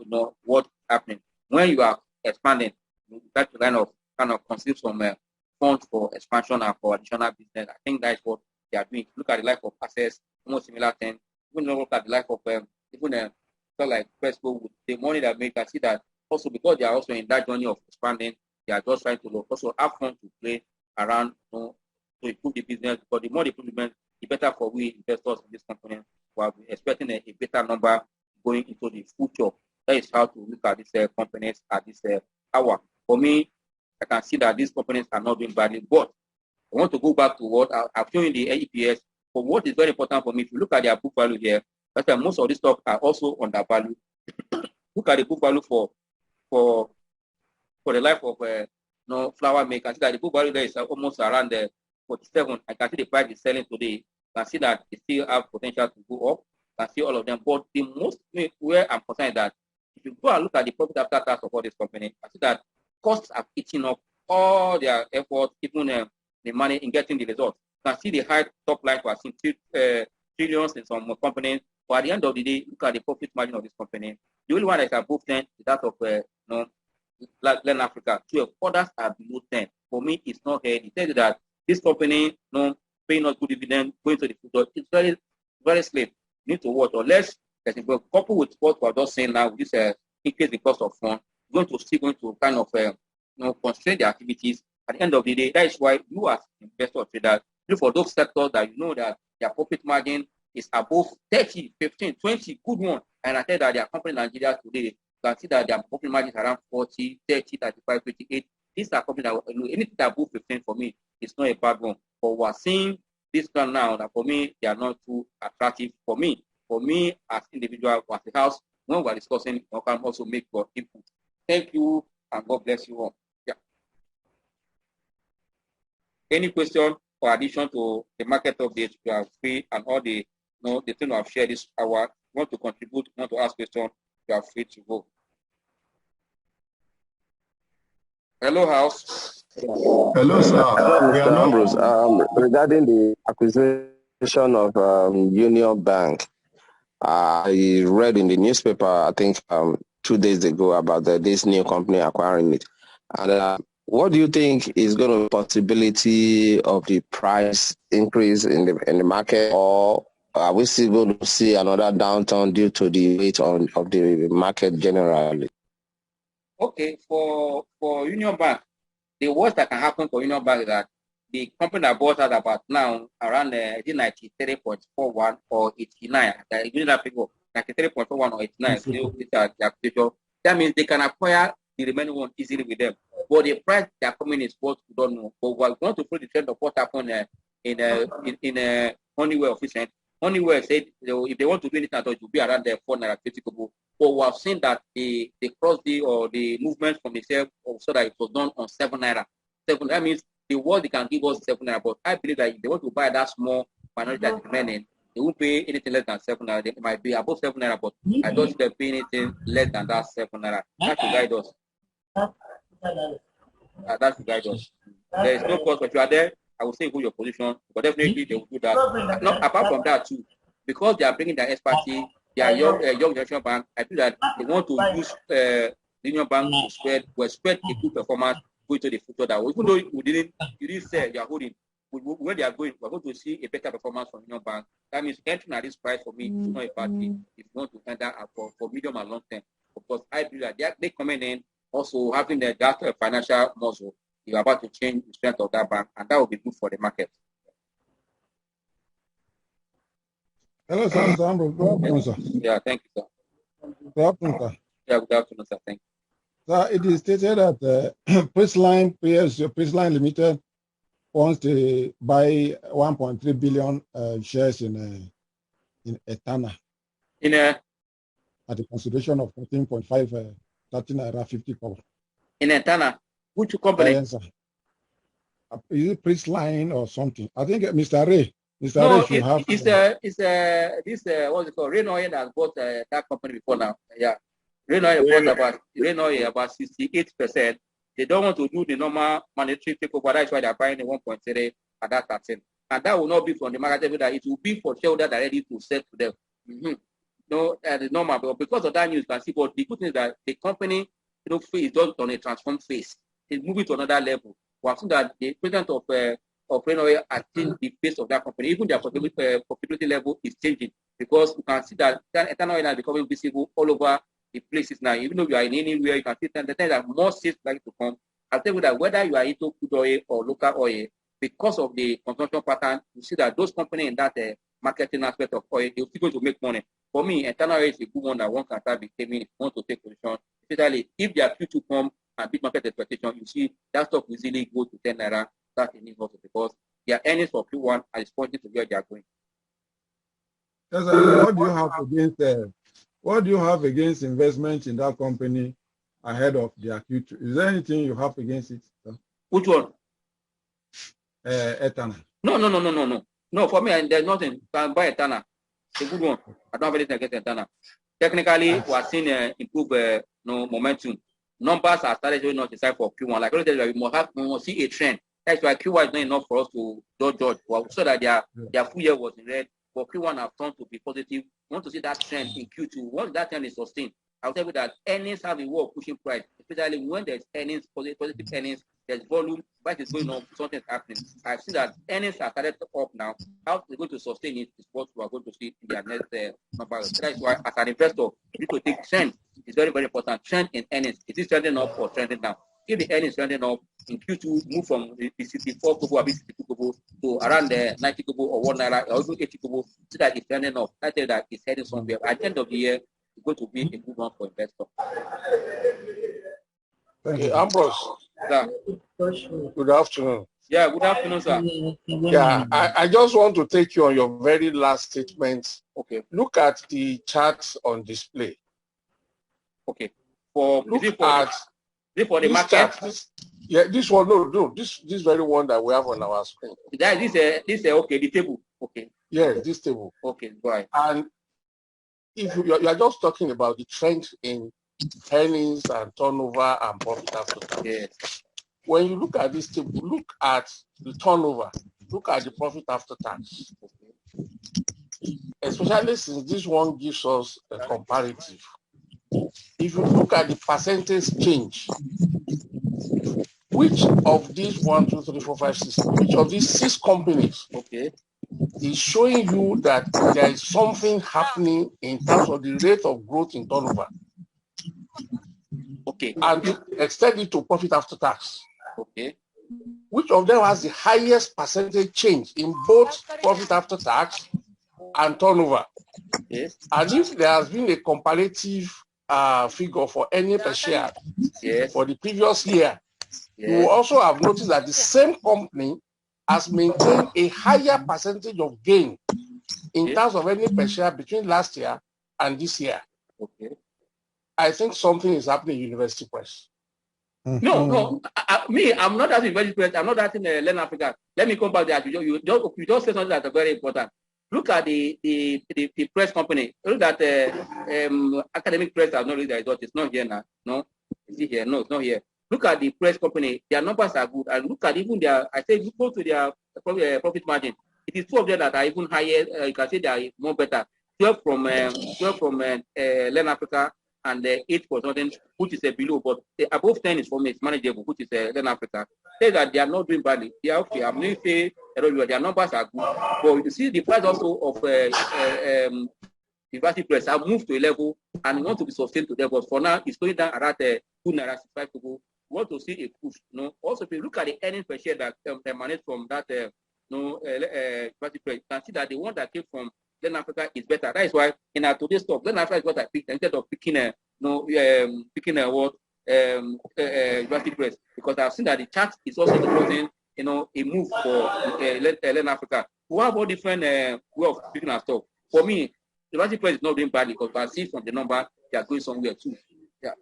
S1: what's happening. When you are expanding, you have to kind of consider some funds for expansion and for additional business. I think that's what they are doing. Look at the life of Access, almost similar thing. Even look at the life of like Presco, with the money that make, I see that also because they are also in that journey of expanding, they are just trying to also have fun to play around to improve the business. Because the more the improvement, the better for we investors in this company. We are expecting a better number going into the future. That is how to look at these companies at this hour. For me, I can see that these companies are not doing badly, but I want to go back to what I've shown in the EPS. But what is very important for me, if you look at their book value here, that most of these stocks are also undervalued. Look at the book value for the life of Flower Mill. I can see that the book value there is almost around 47. I can see the price is selling today. You can see that they still have potential to go up. You can see all of them. But the most where I'm concerned is that if you go and look at the profit after tax of all these companies, I see that costs are eating up all their efforts, even the money in getting the results. You can see the high top line for trillions in some companies. But at the end of the day, look at the profit margin of this company. The only one that is above 10 is that of Learn Africa. 12 others are below 10. For me, it's not healthy. It tells you that this company, paying not good dividend, going to the future, it's very, very slave. You need to watch. Unless there's a couple with what we're just saying now, with this increase in cost of funds, going to kind of constrain the activities. At the end of the day, that is why you as investor or trader look for those sectors that you know that their profit margin is above 30, 15, 20, good one. And I tell that their company in Nigeria today, you can see that their profit margin is around 40, 30, 35, 28. These are companies that anything above 15 for me is not a bad one. But we're seeing this one now that for me, they are not too attractive for me. For me, as individual, as the house, when we're discussing, you can also make your input. Thank you, and God bless you all. Any question or addition to the market update, you are free, and all the the thing I've shared this hour. Want to contribute, want to ask questions, you are free to go. Hello, House.
S3: Hello, sir.
S5: Mr. Ambrose, regarding the acquisition of Union Bank, I read in the newspaper, I think 2 days ago, about this new company acquiring it. And what do you think is going to be the possibility of the price increase in the market, or are we still going to see another downturn due to the weight of the market generally?
S1: Okay, for Union Bank, the worst that can happen for Union Bank is that the company that bought us about now around 93.41 or 89, the Union figure 93.41 or 89, that means they can acquire the remaining one easily with them. But the price they are coming is what we don't know. But we are going to follow the trend of what happened in Honeywell office. Honeywell said if they want to do anything at all, it will be around the 4 naira critical. But we have seen that the cross deal or the movement from the sale, so that it was done on 7 naira. 7, that means the world they can give us 7 naira. But I believe that if they want to buy that small minority that's remaining, they won't pay anything less than 7 naira. They might be above 7 naira, but I don't see them paying anything less than that 7 naira. That should guide us. That should guide us. There is no cost, but you are there. I will say hold your position, but definitely they will do that. Not apart from that too, because they are bringing their expertise, they are young generation bank. I feel that they want to use Union Bank to spread a good performance going to the future. That even though you didn't say you are holding, where they are going, we're going to see a better performance from Union Bank. That means entering at this price for me is not a bad thing if you want to enter for medium and long term. Because I believe that they coming in also having that financial muscle. You're about to change the strength of that bank, and that will be good for the market.
S6: Hello, sir. Mr. Ambrose. Good afternoon, sir.
S1: Yeah, thank you, sir.
S6: Good afternoon, sir.
S1: Yeah, good afternoon, sir. Thank you.
S6: Sir, it is stated that Prisline Limited wants to buy 1.3 billion shares in Etana. At the consideration of 14.5, 13.50 power. In
S1: Etana? Which company?
S6: Yes, sir. Is it Prisline or something? I think Mr. Ray.
S1: No, Ray should have. This what's it called? Rain Oil has bought that company before now. Yeah, Rain Oil bought about 68%. They don't want to do the normal monetary takeover. That's why they're buying the 1.3 at that 13. And that will not be from the market. That it will be for shareholders that are ready to sell to them. No, the normal. But because of that news, you can see. But the good thing is that the company, is done on a transform phase. It's moving to another level. We have seen that the president of Rain Oil has seen the face of that company. Even their profitability level is changing, because you can see that ethanol oil is becoming visible all over the places now. Even though you are in anywhere, you can see that more sales like to come. I'll tell you that whether you are into crude oil or local oil, because of the consumption pattern, you see that those companies in that marketing aspect of oil, they're still going to make money. For me, ethanol oil is a good one that one can start becoming if you want to take position, especially if they are due to come and big market expectation. You see that stock will easily go to 10 naira. That's a need also, because their earnings for Q1 are pointing to where they are going.
S6: Yes, what do you have against investment in that company ahead of their Q2? Is there anything you have against it, sir?
S1: Which one?
S6: Etana.
S1: No, for me, there's nothing. You can buy Etana. It's a good one. I don't have anything against Etana. Technically, we are seeing improve momentum. Numbers are started showing us the side for Q1. Like I said, we must see a trend. That's why Q1 is not enough for us to judge. Well, so that their full year was in red, but Q1 have turned to be positive. We want to see that trend in Q2. Once that trend is sustained, I'll tell you that earnings have a way of pushing price, especially when there's earnings, positive earnings, there's volume, price is going up, something's happening. I've seen that earnings are started up now. How they're going to sustain it is what we are going to see in their next numbers. That's why, as an investor, you need to take trend. It's very, very important. Trend in earnings. Is it trending up or trending down? If the earnings trending up in Q2, move from the 64 kobo or 62 kobo to around the 90 kobo or 1 naira or even 80 kobo, so that it's trending up. I tell that it's heading somewhere. At the end of the year, it's going to be a good one for investors.
S7: Okay, Ambrose.
S1: Sir.
S7: Good afternoon.
S1: Yeah, good afternoon, sir.
S7: Yeah, I just want to take you on your very last statement.
S1: Okay.
S7: Look at the charts on display.
S1: Okay.
S7: Look at
S1: for the market.
S7: Yeah, this one, no, this very one that we have on our screen.
S1: This okay, the table. Okay.
S7: Yes, this table.
S1: Okay, go ahead.
S7: And if you are just talking about the trend in earnings and turnover and profit after tax.
S1: Yes.
S7: When you look at this table, look at the turnover, look at the profit after tax. Especially since this one gives us a comparative. If you look at the percentage change, which of these 1, 2, 3, 4, 5, 6, which of these 6 companies is showing you that there is something happening in terms of the rate of growth in turnover?
S1: Okay.
S7: And to extend it to profit after tax.
S1: Okay.
S7: Which of them has the highest percentage change in both profit after tax and turnover?
S1: Yes.
S7: And if there has been a comparative figure for earnings per share for the previous year, you will also have noticed that the same company has maintained a higher percentage of gain in terms of earnings per share between last year and this year.
S1: Okay.
S7: I think something is happening in University Press.
S1: No. I'm not asking University Press. I'm not asking Learn Africa. Let me come back there. You just said something that's very important. Look at the press company. Look at academic press has not read the result. It's not here now. No, is it here? No, it's not here. Look at the press company. Their numbers are good, and look at even their. I say go to their profit margin. It is 2 of them that are even higher. You can say they are more better. 12 from Learn Africa, and 8 for something, which is below, but above 10 is for me, it's manageable, which is Learn Africa. Say that they are not doing badly. They are okay. I'm going to say their numbers are good, but you see the price also of University Press have moved to a level and want to be sustained to there. But for now, it's going down around 2.65 to go. We want to see a push. Also, if you look at the earnings per share that emanates from that University Press, you can see that the one that came from Learn Africa is better. That is why in our today's talk, Learn Africa is what I picked instead of picking University Press, because I've seen that the chart is also causing a move for Learn Africa. We have all different way of picking our stock. For me, University Press is not doing badly because I see from the number they are going somewhere too. Yeah.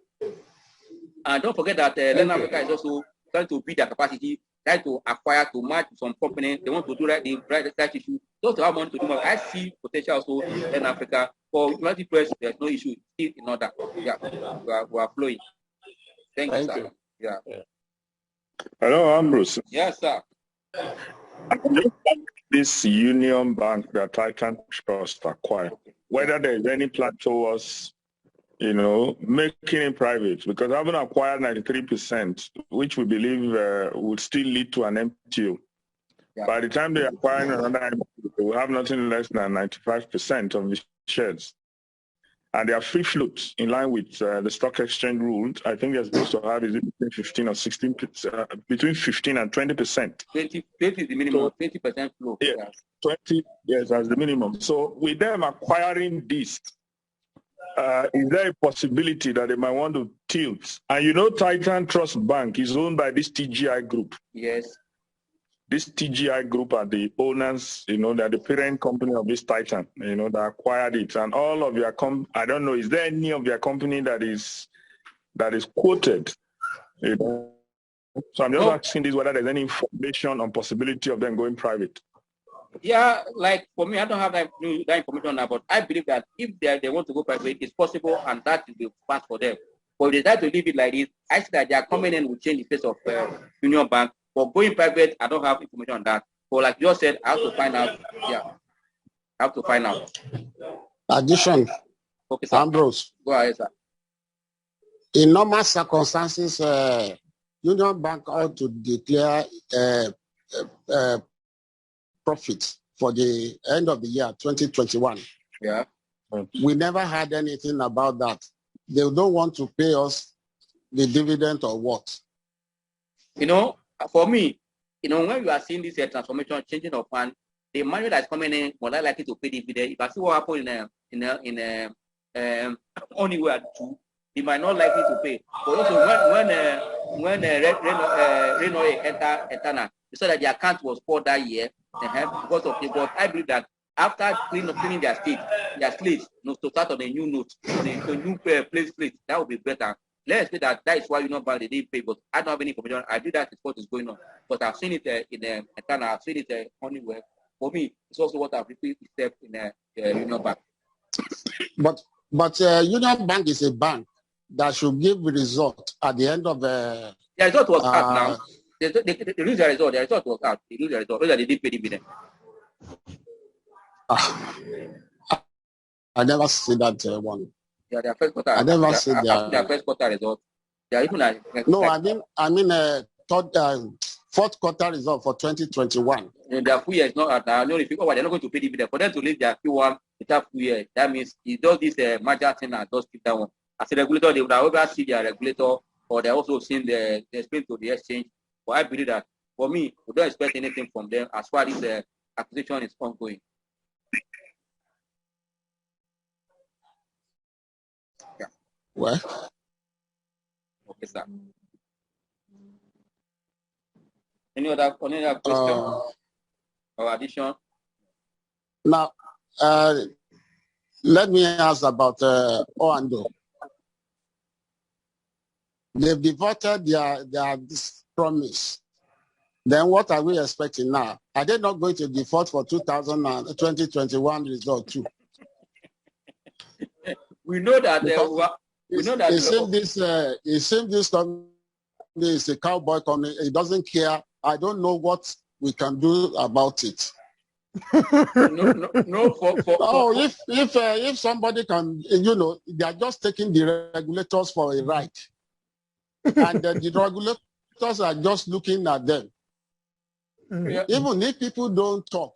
S1: And don't forget that Learn Africa is also trying to build their capacity, trying to acquire, to match some company. They want to do the right issue. Those who have money to do more. I see potential also in Africa. For University Press, there's no issue. Still in order. Yeah, we are flowing. Thank you, sir. Yeah.
S4: Hello, Ambrose.
S1: Yes, sir.
S4: This Union Bank that Titan Trust acquired, whether there is any plan towards making it private, because having acquired 93%, which we believe would still lead to an MTO. Yeah. By the time they acquire another MTO, they will have nothing less than 95% of the shares. And they are free float in line with the stock exchange rules. I think they're supposed to have is it between 15 or 16, between 15 and 20%.
S1: 20 is the minimum, 20% float.
S4: Yeah, 20, yes, as the minimum. So with them acquiring this, is there a possibility that they might want to tilt? And Titan Trust Bank is owned by this TGI group.
S1: Yes.
S4: This TGI group are the owners, they're the parent company of this Titan, that acquired it. And all of your I don't know, is there any of your company that is quoted? So I'm just asking this, whether there's any information on possibility of them going private.
S1: Yeah, like for me, I don't have that information now, but I believe that if they want to go private, it's possible, and that will be fast for them. But if they decide to leave it like this, I see that their coming in will change the face of Union Bank. But going private, I don't have information on that. But like you said, I have to find out. Yeah, I have to find out.
S8: Addition.
S1: Okay, sir.
S8: Ambrose.
S1: Go ahead, sir.
S8: In normal circumstances, Union Bank ought to declare profits for the end of the year 2021.
S1: Yeah.
S8: We never had anything about that. They don't want to pay us the dividend or what?
S1: For me, when you are seeing this transformation, changing of plan, the money that's coming in more likely to pay dividend. If I see what happened in anywhere too, they might not likely to pay. But also when Reno enter now, they saw that the account was poor that year because of the. But I believe that after cleaning their slate, to start on a new note, on a new place, that would be better. let's say that is why Union Bank they didn't pay, but I don't have any information. I do that is what is going on, but I've seen it in Ghana. I've seen it anywhere. For me, it's also what I've repeated step in Union Bank.
S8: But Union Bank is a bank that should give result at the end of the.
S1: The result was out now. They lose the result. The result was out. They lose the result. They didn't pay dividend.
S8: I never see that one.
S1: Yeah, their first quarter.
S8: I never see
S1: their first quarter result. They are even
S8: no, I mean fourth quarter result for 2021.
S1: Their full year is not at now. If you they're not going to pay dividend for them to leave their Q1 without full year. That means he does this major thing and does keep that one. As a regulator, they would have ever see their regulator, or they also seen the explain to the exchange. But I believe that for me, we don't expect anything from them as far as this acquisition is ongoing. Yeah.
S8: Well.
S1: Okay, sir. Any other question or addition?
S8: Now, let me ask about Oando. They've devoted their promise. Then what are we expecting now? Are they not going to default for 2021 result too?
S1: We know that
S8: it seems this company is a cowboy company. It doesn't care. I don't know what we can do about it. If somebody can, they are just taking the regulators for a ride, and the regulators are just looking at them. Yeah. Even if people don't talk,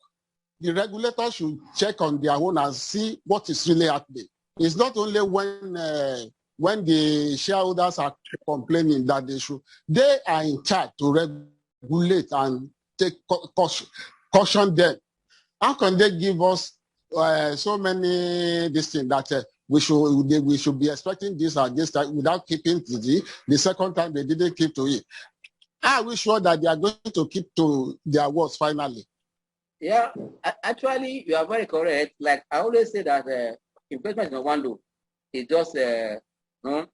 S8: the regulators should check on their own and see what is really happening. It's not only when the shareholders are complaining that they are in charge to regulate and take caution them. How can they give us so many this thing that we should be expecting this and this time without keeping to the second time they didn't keep to it? Are we sure that they are going to keep to their words finally?
S1: Yeah, actually, you are very correct. Like I always say that investment in Oando is just you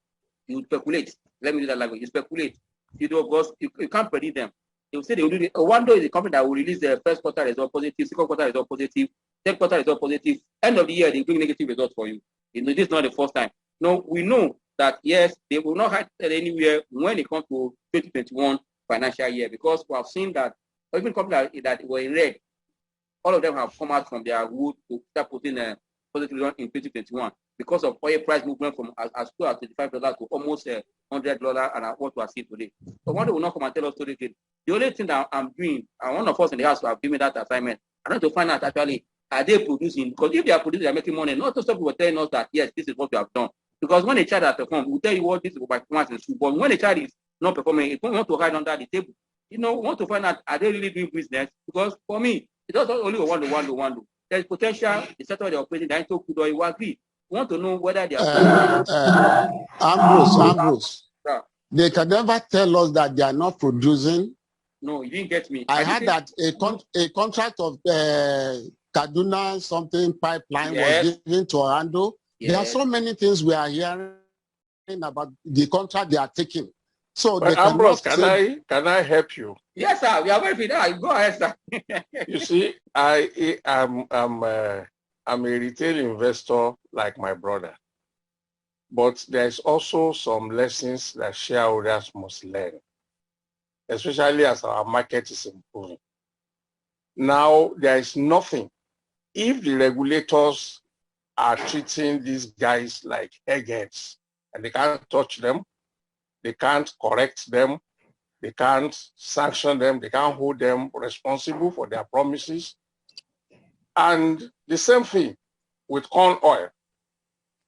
S1: speculate. Let me do that language. You speculate. You do, because you can't predict them. They will say they will do it. Oando is a company that will release the first quarter result positive, second quarter result positive, third quarter result positive. End of the year, they bring negative results for you. This is not the first time. No, we know that yes, they will not have anywhere when it comes to 2021 financial year, because we have seen that even companies that were in red, all of them have come out from their wood to start putting a positive result in 2021 because of oil price movement from as low as $35 to almost $100, and what we are seeing today. So one day will not come and tell us today. The only thing that I'm doing, and one of us in the house have given me that assignment, I want to find out actually, are they producing? Because if they are producing, they are making money. Not just people telling us that yes, this is what we have done. Because when a child has performed, we'll tell you what this is by performance in school. But when a child is not performing, it won't want to hide under the table. We want to find out, are they really doing business? Because for me, it's not only one. There's potential, the sector they're operating, they don't agree. We want to know whether they are
S8: Ambrose. Yeah. They can never tell us that they are not producing.
S1: No, you didn't get me.
S8: I heard that a contract of Kaduna something pipeline was given to Oando. Yes. There are so many things we are hearing about the contract they are taking. So
S7: but Ambrose, can I help you?
S1: Yes, sir. We are very fit. Go ahead, sir.
S7: You see, I'm a retail investor like my brother, but there's also some lessons that shareholders must learn, especially as our market is improving. Now, there is nothing. If the regulators are treating these guys like eggheads and they can't touch them, they can't correct them, they can't sanction them, they can't hold them responsible for their promises. And the same thing with corn oil.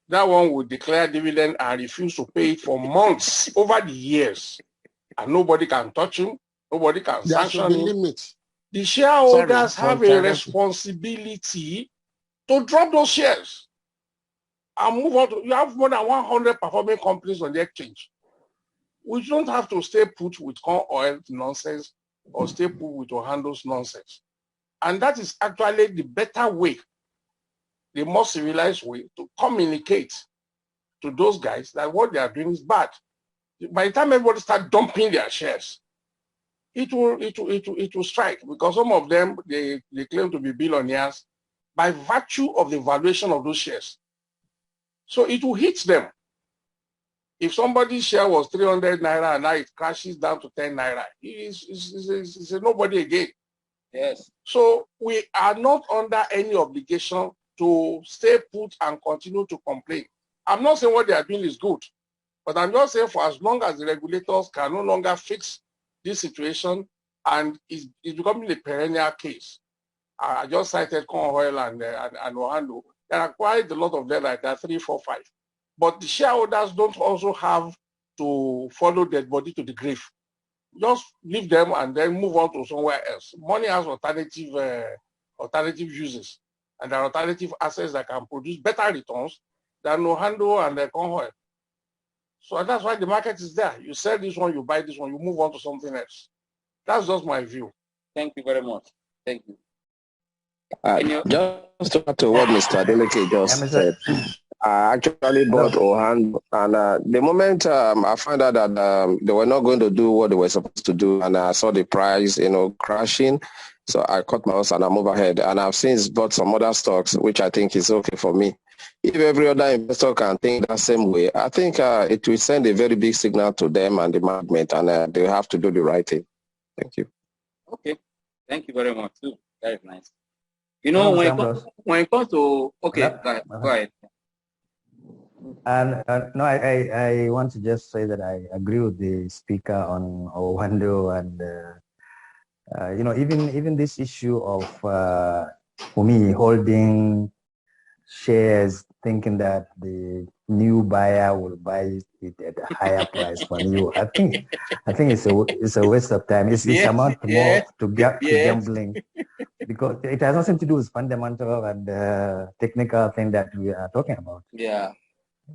S7: That one would declare dividend and refuse to pay it for months, over the years. And nobody can touch him, nobody can sanction him. The shareholders have a responsibility to drop those shares and move on. You have more than 100 performing companies on the exchange. We don't have to stay put with corn oil nonsense or stay put with Oando's nonsense. And that is actually the better way, the more civilized way to communicate to those guys that what they are doing is bad. by the time everybody start dumping their shares, it will strike, because some of them, they claim to be billionaires by virtue of the valuation of those shares. So it will hit them. If somebody's share was 300 naira and now it crashes down to 10 naira, it's a nobody again.
S1: Yes.
S7: So we are not under any obligation to stay put and continue to complain. I'm not saying what they are doing is good, but I'm just saying for as long as the regulators can no longer fix this situation and it's becoming a perennial case. I just cited Corn Oil and Ohando. There are quite a lot of them, like that, 3, 4, 5. But the shareholders don't also have to follow dead body to the grave. Just leave them and then move on to somewhere else. Money has alternative uses, and there are alternative assets that can produce better returns than Ohando and Corn Oil. So that's why the market is there. You sell this one, you buy this one, you move on to something else. That's just my view.
S1: Thank you very much. Thank you.
S5: Just to add to what Mr. Adeleke just said, I actually bought Ohando, and the moment I found out that they were not going to do what they were supposed to do, and I saw the price, crashing, so I cut my loss and I moved ahead. And I've since bought some other stocks, which I think is okay for me. If every other investor can think that same way, I think it will send a very big signal to them and the management, and they have to do the right thing. Thank you.
S1: Okay. Thank you very much, too. Very nice. When it comes to, okay, go ahead.
S9: And no, I want to just say that I agree with the speaker on Ohando, and even this issue of for me holding shares, thinking that the new buyer will buy it at a higher price for you. I think it's a waste of time. It's amount more to gambling, because it has nothing to do with fundamental and technical thing that we are talking about.
S1: Yeah.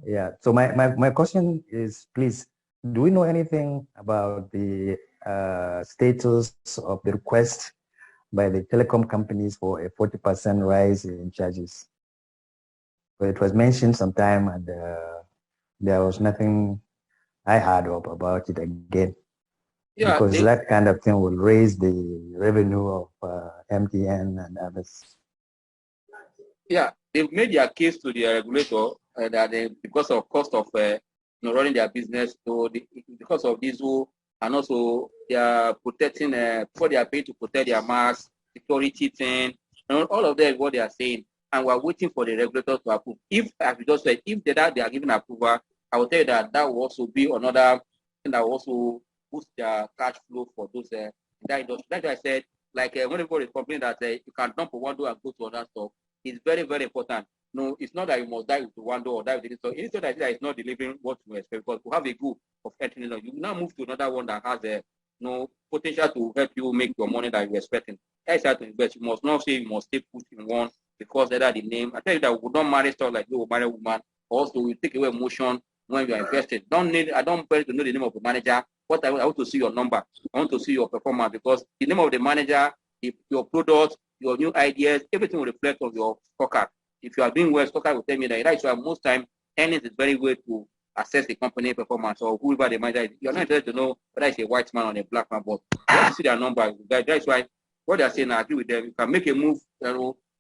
S9: Yeah. So my question is, please, do we know anything about the status of the request by the telecom companies for a 40% rise in charges? But it was mentioned sometime, and there was nothing I heard of about it again. Yeah, because that kind of thing will raise the revenue of MTN and others.
S1: Yeah, they've made their case to the regulator that because of cost of running their business, so because of this, and also they are protecting, before they are paying to protect their mass, security thing, and all of that is what they are saying. And we're waiting for the regulator to approve. If, as we just said, if they are given approval, I will tell you that will also be another thing that will also boost their cash flow for those in that industry. That's why I said, like when everybody is complaining that you can dump one door and go to another store, it's very, very important. No, it's not that you must die with one door or die with the store. Instead that it's not delivering what you expect, because we have a goal of entering. You now move to another one that has potential to help you make your money that you're expecting. That's how to invest. You must not say you must stay put in one because either the name. I tell you that we don't marry stuff like you will marry a woman. Also, we take away emotion when you are invested. I don't pay to know the name of the manager. What I want to see your number. I want to see your performance, because the name of the manager, your product, your new ideas, everything will reflect on your scorecard. If you are doing well, scorecard will tell me that. That's why most time earnings is very way to assess the company performance or whoever the manager is. You're not interested to know whether it's a white man or a black man, but you have to see their number. That's why what they are saying, I agree with them. You can make a move,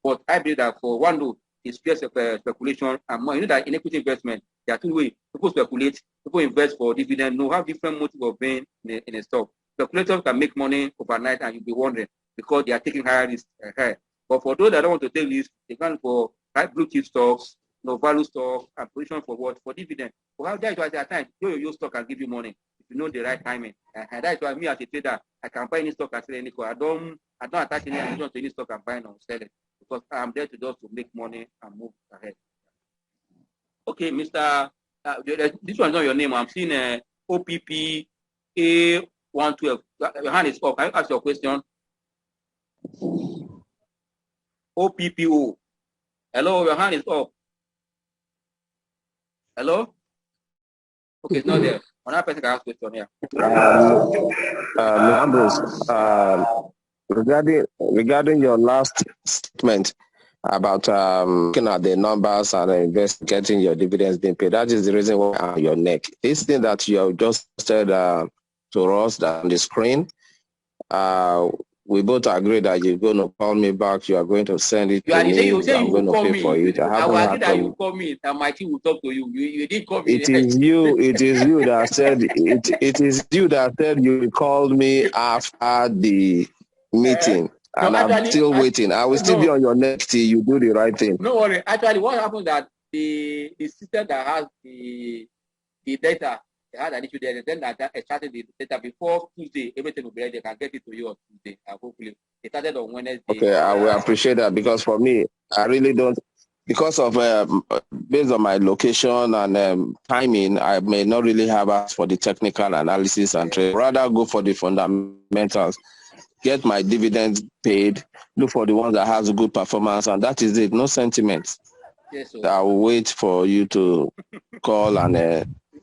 S1: but I believe that for one though, it's just speculation and more. You know that in equity investment, there are two ways. People speculate, people invest for dividend. No, have different motive of being in a stock. Speculators can make money overnight and you'll be wondering because they are taking higher risk. But for those that don't want to take risk, they can for high blue chip stocks, value stocks, and position for what? For dividend. For how that is why at times your stock can give you money if you know the right timing. And that's why me as a trader, I can buy any stock and sell any call. I don't attach any attention to any stock I'm buying or selling, because I'm there to just to make money and move ahead. Okay, Mr. This one is not your name. I'm seeing OPP A112. Your hand is up. Can you ask your question? OPPO. Hello, your hand is up. Hello? Okay, it's not there. Another person can ask question here.
S5: Ambrose, regarding your last statement, about looking at the numbers and getting your dividends being paid. That is the reason why I'm on your neck. This thing that you have just said to us on the screen, we both agree that you're going to call me back. You are going to send it to me.
S1: You say
S5: I'm
S1: you
S5: going
S1: will
S5: to
S1: call
S5: pay
S1: me.
S5: for it.
S1: I will agree that you call me and my team will talk to you. You didn't call me.
S5: It is you. It is you that said it. It is you that said you called me after the meeting, and I'm still waiting. I will still be on your neck till you do the right thing.
S1: No worry. Actually, what happened that the system that has the data, they had an issue there. Then that started the data before Tuesday. Everything will be ready. They can get it to you on Tuesday. Hopefully, it started on Wednesday.
S5: Okay, I will appreciate that, because for me, I really don't. Because of based on my location and timing, I may not really have asked for the technical analysis and trade. Rather go for the fundamentals, get my dividends paid, look for the ones that has a good performance, and that is it. No sentiments.
S1: Yes, sir.
S5: I will wait for you to call and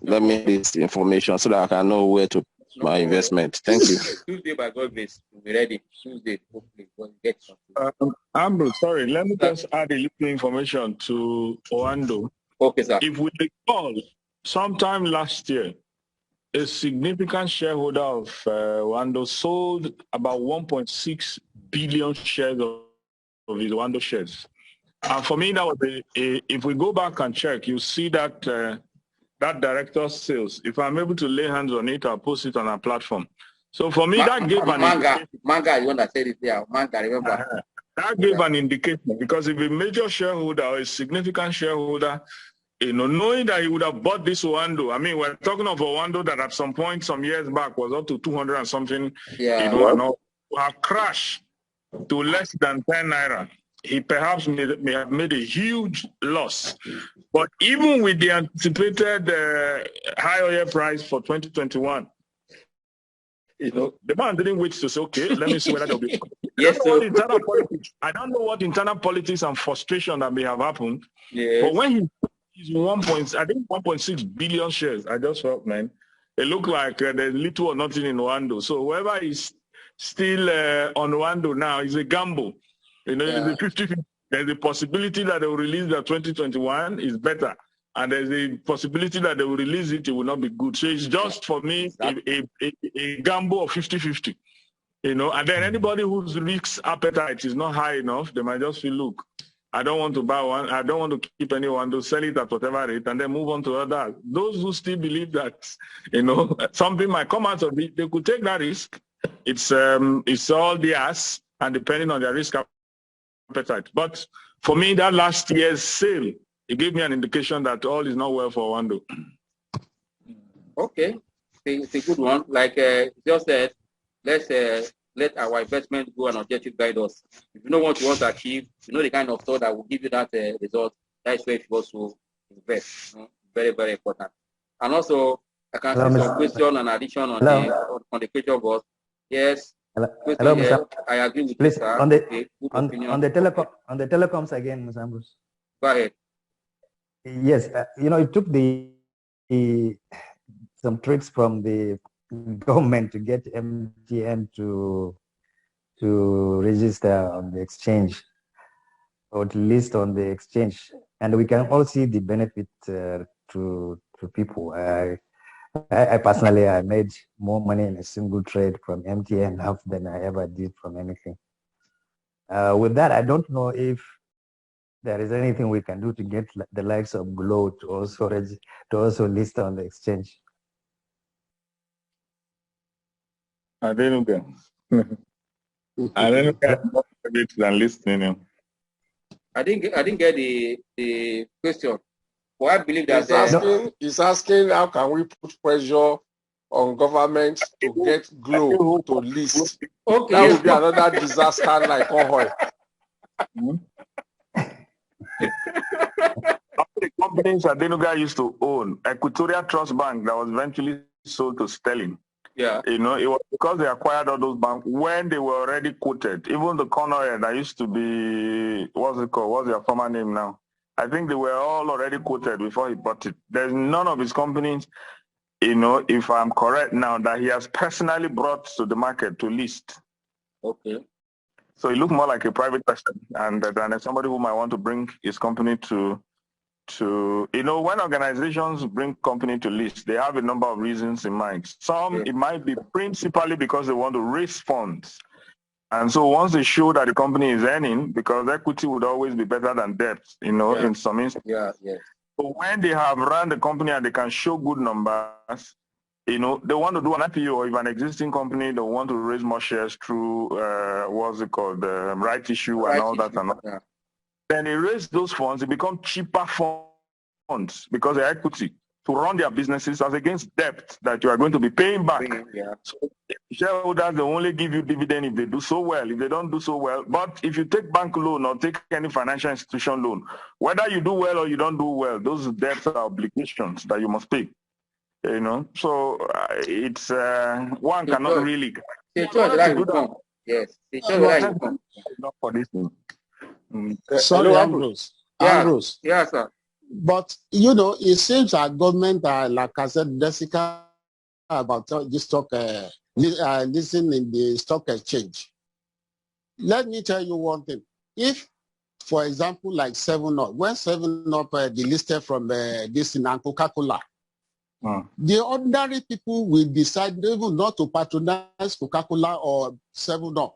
S5: let me this information so that I can know where to put my investment. Thank you.
S1: Tuesday, by God grace, we'll be ready. Tuesday, hopefully, we'll get something.
S4: Ambrose, sorry, let me just add a little information to Owando.
S1: Okay, sir.
S4: If we recall, sometime last year, a significant shareholder of Owando sold about 1.6 billion shares of his Owando shares. And for me, that was if we go back and check, you see that that director's sales. If I'm able to lay hands on it, I'll post it on our platform. So for me, that gave an indication.
S1: Manga, you want to say it there? Manga, remember?
S4: That gave an indication, because if a major shareholder or a significant shareholder, you know, knowing that he would have bought this Owando. I mean, we're talking of Owando that at some point, some years back, was up to 200 and something, you know, and all, have crashed to less than 10 naira. He perhaps may have made a huge loss. But even with the anticipated high oil price for 2021, you know, the man didn't wait to say, okay, let me see whether there'll be. I don't know what internal politics and frustration that may have happened. Yes. But when he's 1.6 billion shares, I just felt, man, it looked like there's little or nothing in Owando. So whoever is still on Owando now is a gamble. You know, it's a 50-50. There's a possibility that they will release the 2021 is better. And there's a possibility that they will release it, it will not be good. So it's just, for me, a gamble of 50-50. You know, and then anybody whose risk appetite is not high enough, they might just feel, look, I don't want to buy one, I don't want to keep anyone, to sell it at whatever rate, and then move on to others. Those who still believe that, you know, something might come out of it, they could take that risk. It's all theirs, and depending on their risk appetite. But for me, that last year's sale, it gave me an indication that all is not well for Owando.
S1: Okay, it's a good one. Like just said, let's let our investment go and objective guide us. If you know what you want to achieve, you know the kind of thought that will give you that result. That's where you also invest. You know? Very, very important. And also, I can see some question and addition on the question box. Yes.
S9: Hello, Mr.
S1: I agree with
S9: Please,
S1: you, sir.
S9: on the telecoms again, Mr. Ambrose.
S1: Go ahead.
S9: Yes, you know, it took some tricks from the government to get MTN to register on the exchange, or to list on the exchange, and we can all see the benefit to people. I personally, I made more money in a single trade from MTN now than I ever did from anything. With that, I don't know if there is anything we can do to get the likes of Glow to also list on the exchange.
S4: I didn't get. I didn't get more than listening.
S1: I didn't get the question. Well, I believe that
S7: he's asking how can we put pressure on government to get Glow to list. Okay. That would be another disaster like oil.
S4: The companies Adenuga used to own, Equatorial Trust Bank, that was eventually sold to Sterling.
S1: Yeah.
S4: You know, it was because they acquired all those banks when they were already quoted. Even the Conoil that used to be, what's it called? What's their former name now? I think they were all already quoted before he bought it. There's none of his companies, you know, if I'm correct now, that he has personally brought to the market to list.
S1: Okay.
S4: So it looked more like a private person and than somebody who might want to bring his company to, when organizations bring company to list, they have a number of reasons in mind. Some, it might be principally because they want to raise funds. And so once they show that the company is earning, because equity would always be better than debt, in some instances. So when they have run the company and they can show good numbers, they want to do an IPO, or if an existing company, they want to raise more shares through, what's it called, right issue and all that. And all. Yeah. Then they raise those funds, they become cheaper funds because they're equity to run their businesses as against debt that you are going to be paying back. Yeah. So shareholders, they only give you dividend if they do so well. If they don't do so well, but if you take bank loan or take any financial institution loan, whether you do well or you don't do well, those debts are obligations that you must pay. So it's one cannot really.
S1: Yes.
S4: Not for this thing.
S8: Sorry, Ambrose.
S1: Yeah.
S8: Ambrose.
S1: Yes, sir.
S8: But it seems our government, like I said, Jessica, about this stock, listen in the stock exchange. Let me tell you one thing. If, for example, like 7-Up, when 7-Up delisted from this in Coca-Cola, the ordinary people will decide even not to patronize Coca-Cola or 7-Up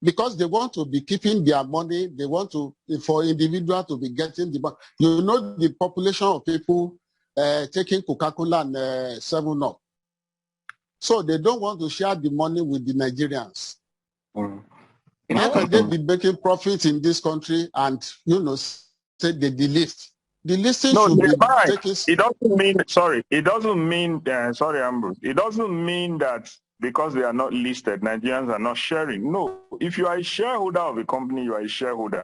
S8: because they want to be keeping their money. They want to, for individual to be getting the money. The population of people taking Coca-Cola and 7-Up. So they don't want to share the money with the Nigerians. How can they be making profits in this country and, say they delist? The listing should be taken.
S4: It doesn't mean, it doesn't mean, sorry, Ambrose, it doesn't mean that because they are not listed, Nigerians are not sharing. No, if you are a shareholder of a company, you are a shareholder.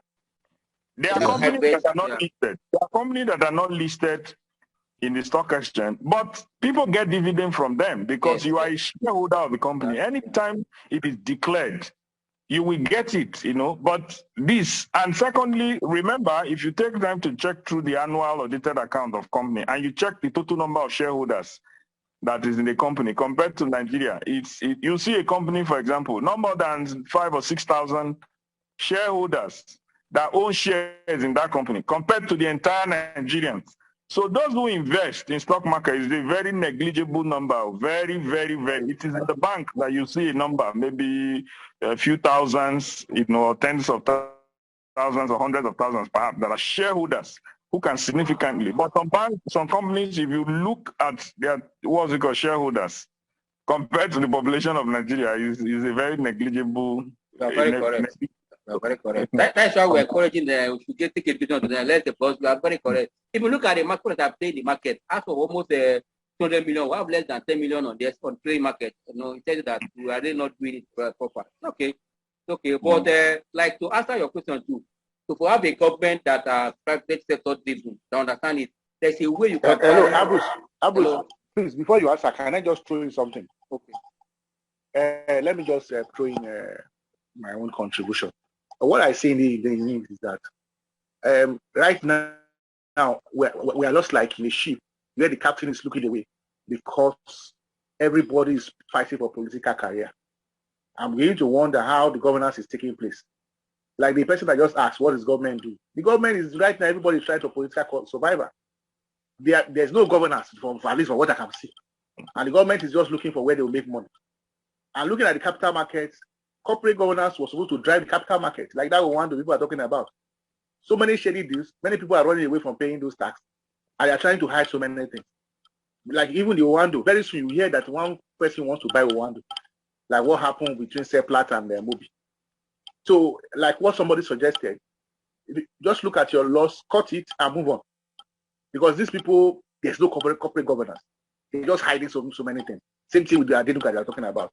S4: There are companies that are not listed. There are companies that are not listed in the stock exchange, but people get dividend from them because you are a shareholder of the company. Anytime it is declared, you will get it, but this, and secondly, remember, if you take time to check through the annual audited account of company and you check the total number of shareholders that is in the company compared to Nigeria, you see a company, for example, no more than 5,000 or 6,000 shareholders that own shares in that company compared to the entire Nigerians. So those who invest in stock market is a very negligible number, very, very, very. It is in the bank that you see a number, maybe a few thousands, or tens of thousands or hundreds of thousands perhaps, that are shareholders who can significantly. But some companies, if you look at their, shareholders, compared to the population of Nigeria, is a very negligible.
S1: Very correct. Very correct. That's why we're encouraging we should take a bit on the let the boss. You are very correct. If you look at the market that played the market, as of almost 200 million, we have less than 10 million on this on trade market. It says that we are really not doing it proper. Okay. But like to answer your question too, so for have a government that are private sector driven, to understand it, there's a way you can.
S10: Hello, Ambrose, please, before you answer, can I just throw in something?
S1: Okay.
S10: Let me just throw in my own contribution. What I see in the news is that right now we are just like in a ship where the captain is looking away because everybody is fighting for political career. I'm beginning to wonder how the governance is taking place. Like the person that just asked, what does government do? The government is right now, everybody is trying to political survivor. There's no governance at least from what I can see. And the government is just looking for where they will make money. And looking at the capital markets, corporate governance was supposed to drive the capital market, like that one the people are talking about. So many shady deals, many people are running away from paying those taxes, and they are trying to hide so many things. Like even the Owando, very soon you hear that one person wants to buy Owando, like what happened between Seplat and Mobi. So, like what somebody suggested, just look at your loss, cut it, and move on. Because these people, there's no corporate governance. They're just hiding so many things. Same thing with the Adenuga they're talking about.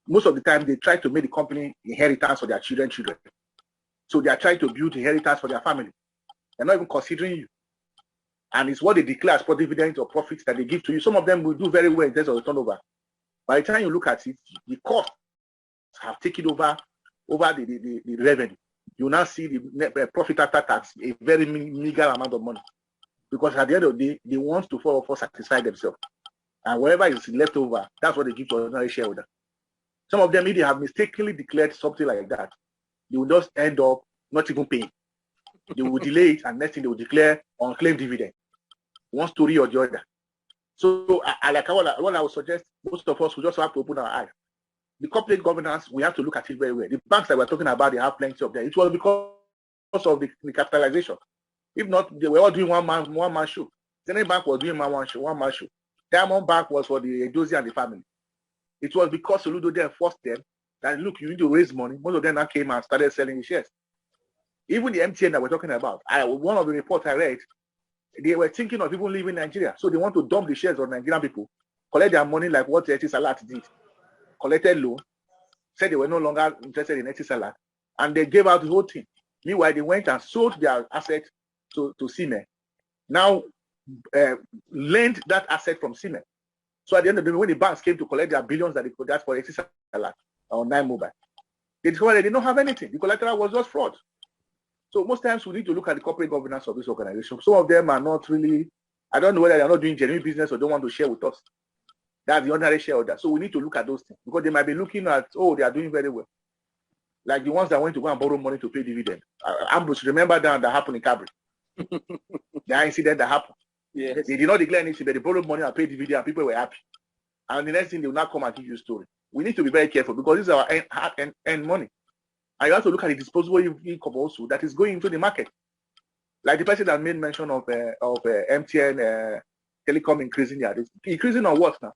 S10: Most of the time, they try to make the company inheritance for their children. So they are trying to build inheritance for their family. They're not even considering you. And it's what they declare as dividends or profits that they give to you. Some of them will do very well in terms of the turnover. By the time you look at it, the costs have taken over the revenue. You now see the profit after tax, a very meager amount of money. Because at the end of the day, they want to satisfy themselves. And whatever is left over, that's what they give to ordinary shareholder. Some of them, if they have mistakenly declared something like that, they will just end up not even paying. They will delay it, and next thing they will declare unclaimed dividend. One story or the other. So, what I would suggest, most of us will just have to open our eyes. The corporate governance, we have to look at it very well. The banks that we're talking about, they have plenty of them. It was because of the capitalization. If not, they were all doing one man show. Zenith Bank was doing one man show. Diamond Bank was for the Edozie and the family. It was because Soludo then forced them that, look, you need to raise money. Most of them now came and started selling the shares. Even the MTN that we're talking about, one of the reports I read, they were thinking of even leaving Nigeria. So they want to dump the shares of Nigerian people, collect their money like what Etisalat did. Collected loan, said they were no longer interested in Etisalat, and they gave out the whole thing. Meanwhile, they went and sold their asset to Siemens. Now, lent that asset from Siemens. So at the end of the day, when the banks came to collect their billions that they could ask for Etisalat or Nine Mobile, they discovered they did not have anything. The collateral was just fraud. So most times we need to look at the corporate governance of this organization. Some of them are not really, I don't know whether they're not doing genuine business or don't want to share with us. That's the ordinary shareholder. So we need to look at those things because they might be looking at, oh, they are doing very well. Like the ones that went to go and borrow money to pay dividend. Ambrose, remember that happened in Cabri. The incident that happened. Yes. They did not declare anything, but they borrowed money and paid dividend and people were happy. And the next thing, they will not come and give you a story. We need to be very careful because this is our end money. And you have to look at the disposable income also that is going into the market. Like the person that made mention of MTN Telecom increasing their risk. Increasing on what now?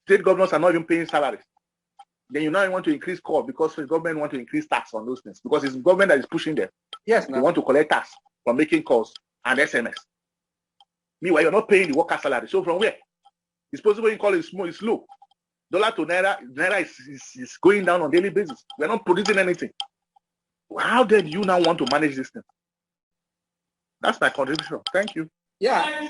S10: State governors are not even paying salaries. Then you now want to increase cost because the government want to increase tax on those things because it's the government that is pushing them. Yes, they want to collect tax from making calls and SMS. Meanwhile, you're not paying the worker salary. So from where? Disposable income is low. Dollar to naira is going down on a daily basis. We're not producing anything. How did you now want to manage this thing? That's my contribution. Thank you.
S1: Yeah,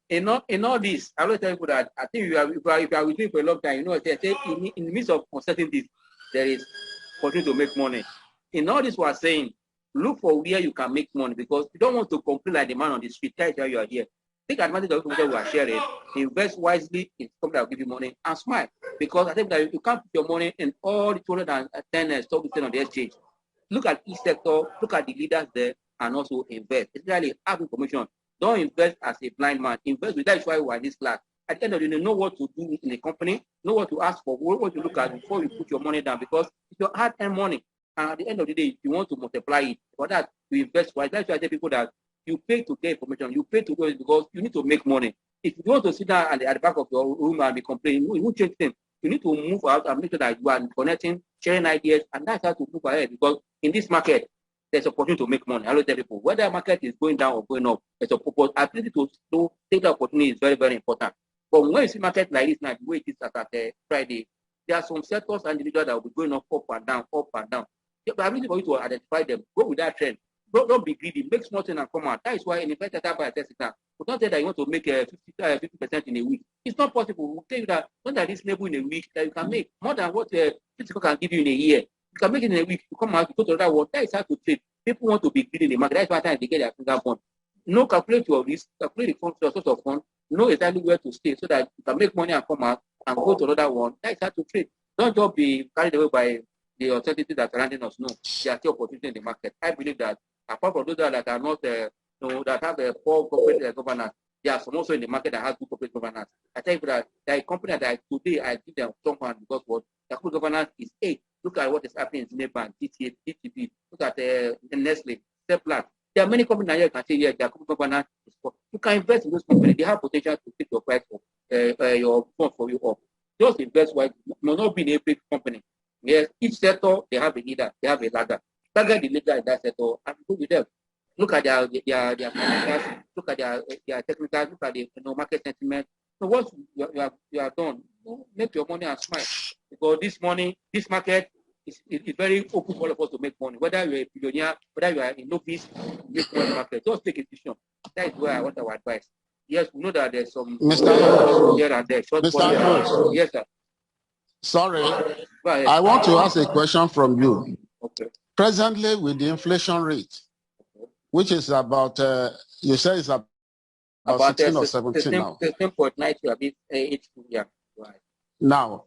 S1: in all this, I will tell you that I think if you are with me for a long time, you know, they say in the midst of uncertainties, there is opportunity to make money. In all this, we are saying, look for where you can make money because you don't want to complain like the man on the street. Tell you you are here. Take advantage of what we are sharing. Invest wisely in company that will give you money and smile. Because I think that you can't put your money in all the 210 stock on the exchange. Look at each sector, look at the leaders there, and also invest. Especially have information. Don't invest as a blind man. Invest with that is why we are in this class. At the end of the day, know what to do in a company, know what to ask for, what to look at before you put your money down. Because it's your hard-earned money. And at the end of the day, you want to multiply it. For that, you invest wisely. That's why I tell people that you pay to get information. You pay to do it because you need to make money. If you want to sit down at the back of your room and be complaining, you won't change things. You need to move out and make sure that you are connecting, sharing ideas, and that's how to move ahead. Because in this market, there's an opportunity to make money. I will tell people, whether the market is going down or going up, there's a purpose. Ability to take the opportunity is very, very important. But when you see market like this now, the way it is at Friday, there are some sectors and individuals that will be going up and down, up and down. The ability for you to identify them, go with that trend. Don't be greedy. Make small thing and come out. That is why an investor buy a test now. But don't say that you want to make 50% in a week. It's not possible. We'll tell you that don't that this level in a week that you can make more than what people can give you in a year. You can make it in a week. You come out, you go to that one. That is how to trade. People want to be greedy in the market. That's why they get their finger burned. No, calculate your risk, calculate the fund, your source of fund, know exactly where to stay so that you can make money and come out and go to another one. That is how to trade. Don't just be carried away by the uncertainty that's surrounding us. No, there are still opportunities in the market. I believe that apart from those that are not, that have a poor corporate governance, there are some also in the market that has good corporate governance. I tell you that there are a company that today I give them strong hand because what their good governance is 8. Look at what is happening in Rebound, DTB. Look at Nestle, Steplat. There are many companies now you can say, yeah, their good governance is 4. You can invest in those companies. They have potential to take your price for your fund for you up. Just invest wisely. You will not be in a big company. Yes, each sector they have a leader, they have a ladder. Target the leader in that sector and go with them. Look at their financials, look at their technical, look at the market sentiment. So once you are done, make your money and smile. Because this market is very open for all of us to make money. Whether you're a billionaire, whether you are a novice, make money market. Just take a decision. That is where I want our advice. Yes, we know that there's some
S8: Mr.
S1: here and there.
S8: Mr.
S1: Yes, sir.
S8: Sorry, I want to ask a question from you.
S1: Okay.
S8: Presently, with the inflation rate, which is about, you say it's about 16 or 17 now.
S1: 16.92, yeah. Right.
S8: Now,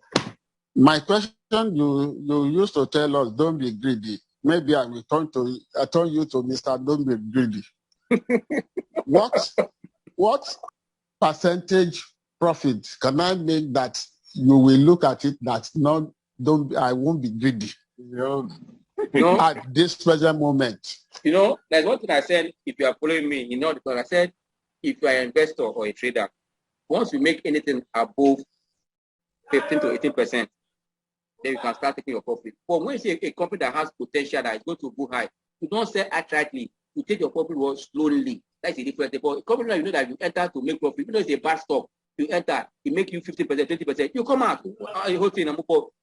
S8: My question, you used to tell us, don't be greedy. Maybe I will turn you to Mr. Don't be greedy. What percentage profit can I make that you will look at it that I won't be greedy? At this present moment.
S1: There's one thing I said, if you are following me, because I said, if you are an investor or a trader, once you make anything above 15 to 18%, then you can start taking your profit. But when you see a company that has potential that is going to go high, you don't sell outrightly. You take your profit slowly. That's the difference. But a company that that you enter to make profit, it's a bad stock. You enter, it make you 50%, 20%. You come out, the whole thing.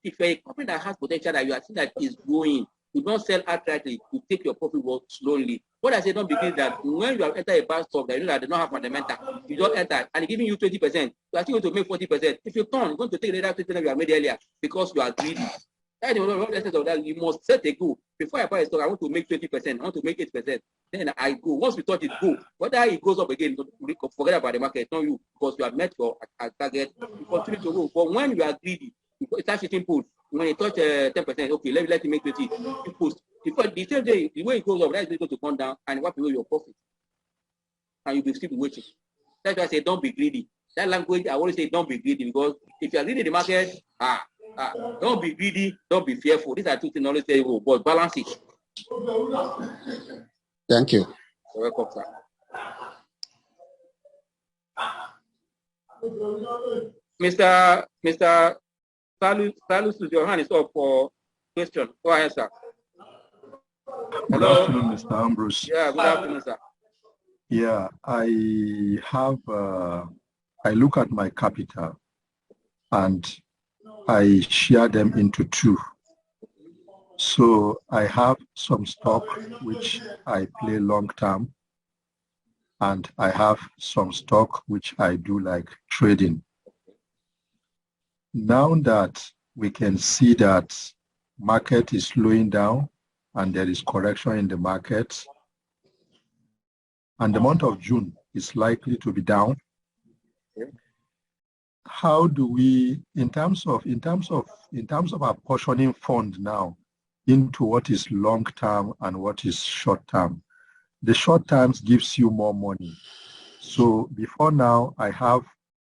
S1: If you're a company that has potential that you are seeing that is growing, you don't sell outrightly. You take your profit slowly. What I say, don't begin that when you have entered a bad stock that that they don't have fundamental, you don't enter and giving you 20%. You are still going to make 40%. If you turn, you're going to take the other 20% you have made earlier because you are greedy. That's the essence of that. You must set a goal. Before I buy a stock, I want to make 20%. I want to make 8%. Then I go. Once we touch it, go. Whether it goes up again, forget about the market. It's not you because you have met your target. You continue to go. But when you are greedy, you start shooting pools. When you touch 10%, okay, let me make 20. You post. The same day, the way it goes up, that's going to come down and wipe away your profit. And you will still be waiting. That's why I say don't be greedy. That language, I always say don't be greedy because if you are greedy in the market, don't be greedy, don't be fearful. These are two things I always say, but balance it.
S8: Thank you.
S1: You're welcome, sir. Mr. Salus, your hand is up for question. Go ahead, sir.
S11: Good afternoon, Mr. Ambrose.
S1: Yeah, good afternoon, sir.
S11: Yeah, I look at my capital and I share them into two. So I have some stock which I play long term, and I have some stock which I do like trading. Now that we can see that market is slowing down and there is correction in the market, and the month of June is likely to be down, how do we, in terms of apportioning fund now into what is long term and what is short term? The short terms gives you more money. So before now, I have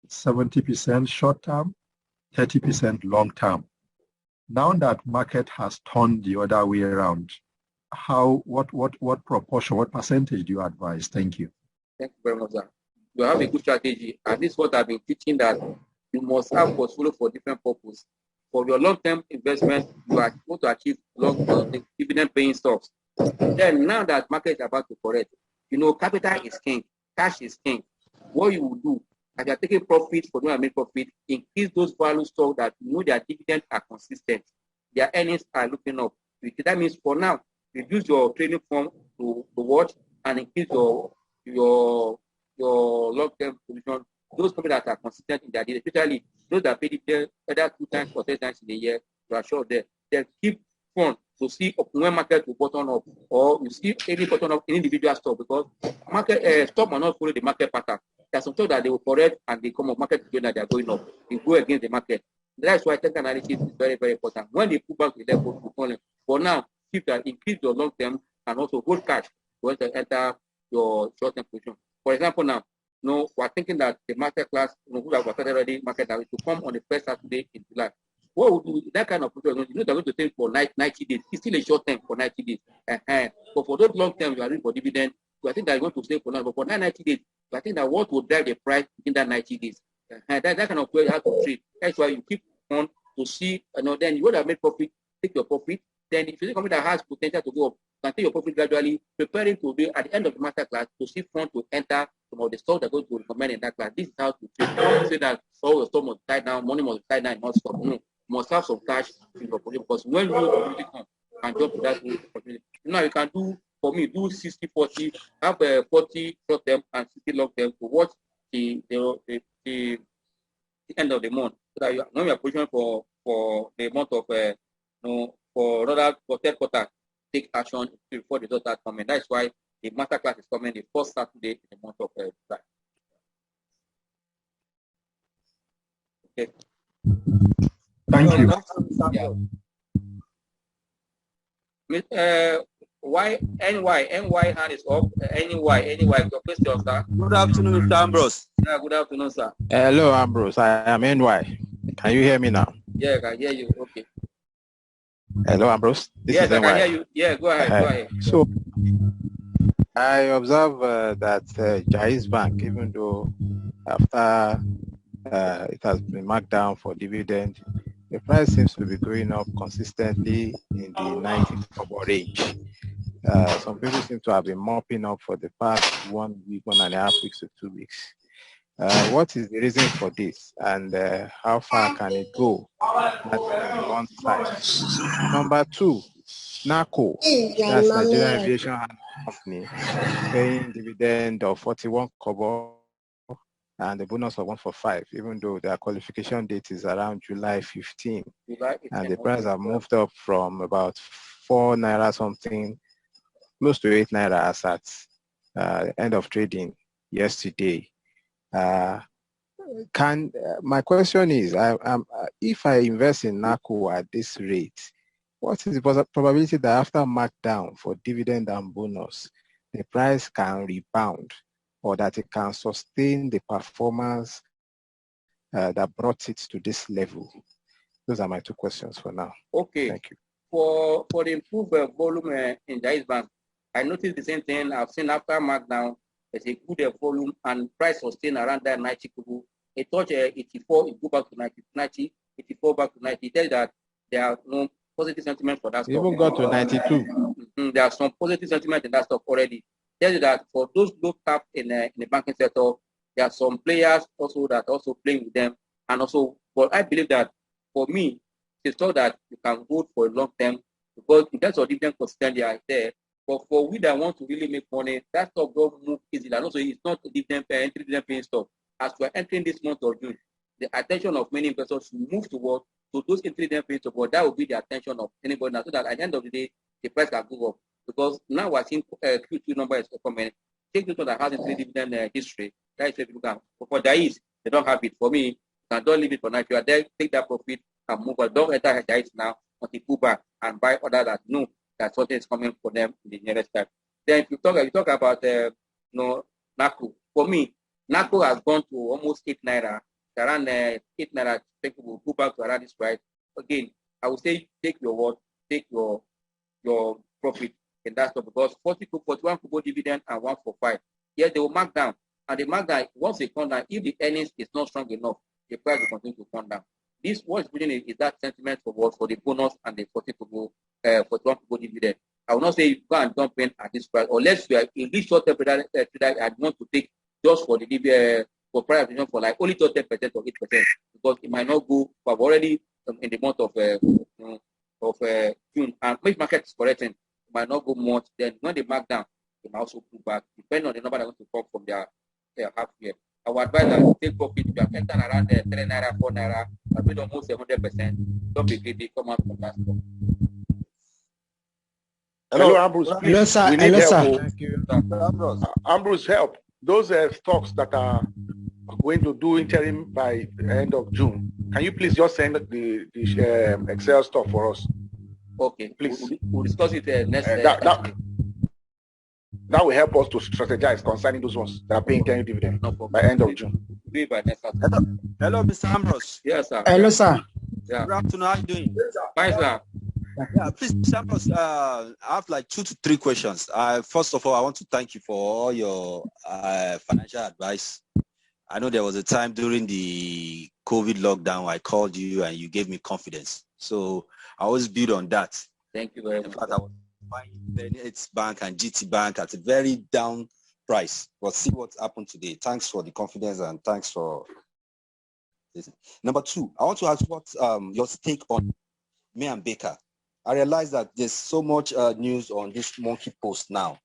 S11: 70% short term, 30% long term. Now that market has turned the other way around, what proportion, what percentage do you advise? Thank you.
S1: Thank you very much, sir. You have a good strategy, and this is what I've been teaching, that you must have portfolio for different purposes. For your long-term investment, you are supposed to achieve dividend-paying stocks. Then now that market is about to correct, capital is king, cash is king. What you will do, as you are taking profit for doing a make profit, increase those value stocks that their dividends are consistent, their earnings are looking up. That means for now, reduce your trading form to watch and increase your long-term position. Those companies that are consistent in their dividend, especially those that pay dividend either 2 times or 3 times in a year, you are sure that they keep fund to see when market will bottom up, or you see any bottom up in individual stock, because market stock might not follow the market pattern. There's some stock that they will correct and they come up market again that they are going up. They go against the market. That's why technical analysis is very, very important. When they pull back to the level, for now, keep that, increase your long term and also hold cash when they enter your short term position. For example, now, we're thinking that the market class, who have started already, market that is to come on the first Saturday in July. What would do that kind of position? They're going to think for 90 days. It's still a short term for 90 days. But for those long term, you are in for dividend. So I think they're going to stay for now. But for 90 days, I think that what will drive the price in that 90 days? That kind of way you have to trade. That's why you keep on to see, then you would have made profit, take your profit. Then if you see a company that has potential to go up, you can take your profit gradually, preparing to be at the end of the master class to see fund to enter some of the stocks that are going to recommend in that class. This is how to trade. You don't say that all your stock must die down, money must die down, not stop. No, you must have some cash in your portfolio, because when you opportunity comes, you can jump to that opportunity. Now you can do, for me, do 60-40, have 40 short term and 60 long term to watch the end of the month, so that when you are positioned for the month of for third quarter, take action before the results are coming. That's why the master class is coming the first Saturday in the month of July. Okay.
S11: Thank you.
S1: Yeah. NY hand is up. NY, your question, sir.
S12: Good afternoon, Mr. Ambrose.
S1: Yeah, good afternoon, sir.
S12: Hello, Ambrose. I am NY. Can you hear me now?
S1: Yeah, I can hear you. Okay.
S12: Hello, Ambrose. This is
S1: I
S12: NY.
S1: can hear you. Yeah, go ahead.
S12: So, I observe that Jais Bank, even though after it has been marked down for dividend, the price seems to be going up consistently in the 90 kobo range. Some people seem to have been mopping up for the past 1 week, 1.5 weeks to 2 weeks. What is the reason for this, and how far can it go? That's on one side. Number two, Narco, that's Nigerian Aviation Company, paying dividend of 41 kobo and the bonus of 1 for 5, even though their qualification date is around July 15. And the price have moved up from about 4 naira something, close to 8 naira as at end of trading yesterday. My question is, if I invest in Narco at this rate, what is the probability that after markdown for dividend and bonus, the price can rebound, or that it can sustain the performance that brought it to this level? Those are my 2 questions for now.
S1: Okay.
S12: Thank you.
S1: For the improved volume in Jais Bank, I noticed the same thing. I've seen after markdown, there's a good volume and price sustained around that 90 kobo. It touched 84, it go back to 90, 84 back to 90. It tells that there are no positive sentiment for that stock.
S12: Even got to 92.
S1: There are some positive sentiment in that stock already. It tells you that for those low cap in the banking sector, there are some players also that also playing with them. And also, but I believe that for me, it's so that you can hold for a long term, because in terms of dividend consistency, they are there. But for we that want to really make money, that stock don't move easily. And also, it's not a dividend paying stock. As we are entering this month of June, the attention of many investors should move towards to those dividend paying stocks. That will be the attention of anybody now, so that at the end of the day, the price can go up. Because now we're seeing Q2 number is coming. Take this one that has a dividend history. That is where people can. But for Jais, they don't have it. For me, you can don't leave it for now. If you are there, take that profit and move. But don't enter Jais now until pull back and buy other that know that something is coming for them in the nearest time. Then if you talk about Narco. For me, Narco has gone to almost 8 naira. Around 8 naira, people will go back to around this price. Again, I would say take your word, take your profit in that stock, because 41 kobo dividend and 1 for 5. Yes, they will mark down. And the mark down, once they come down, if the earnings is not strong enough, the price will continue to come down. This what is putting is that sentiment for the bonus and the 41 kobo dividend. I will not say you go and dump in at this price, unless you are in this short term trader I want to take just for the dividend for price for like only 10% or 8%, because it might not go. But already in the month of June, and if market is correcting, it might not go much. Then when they mark down, they might also pull back, depending on the number that want to come from their half year. I would advise that you take profit. If you are entering around 3 naira, 4 naira, but with almost 100%, don't be greedy, come out from that stock.
S10: Hello, Ambrose.
S6: Hello, sir.
S10: We need
S6: Hello,
S10: help.
S6: sir.
S12: Thank you.
S10: Ambrose, help. Those stocks that are going to do interim by the end of June, can you please just send the Excel stuff for us?
S1: Okay,
S10: please.
S1: We'll discuss it next.
S10: That will help us to strategize concerning those ones that are paying interim dividend by end of June.
S1: By next
S12: Hello, Mr. Ambrose.
S1: Yes, sir.
S6: Hello, sir.
S1: Yeah.
S12: Good afternoon. How are you doing?
S1: Fine, sir.
S12: Yeah, please, Mr. Ambrose, I have like 2 to 3 questions. First of all, I want to thank you for all your financial advice. I know there was a time during the COVID lockdown I called you and you gave me confidence. So I always build on that.
S1: Thank you very much.
S12: In fact, I was buying Bennett's Bank and GT Bank at a very down price. But see what happened today. Thanks for the confidence and thanks for this. Number 2, I want to ask what your take on May and Baker. I realize that there's so much news on this monkey post now.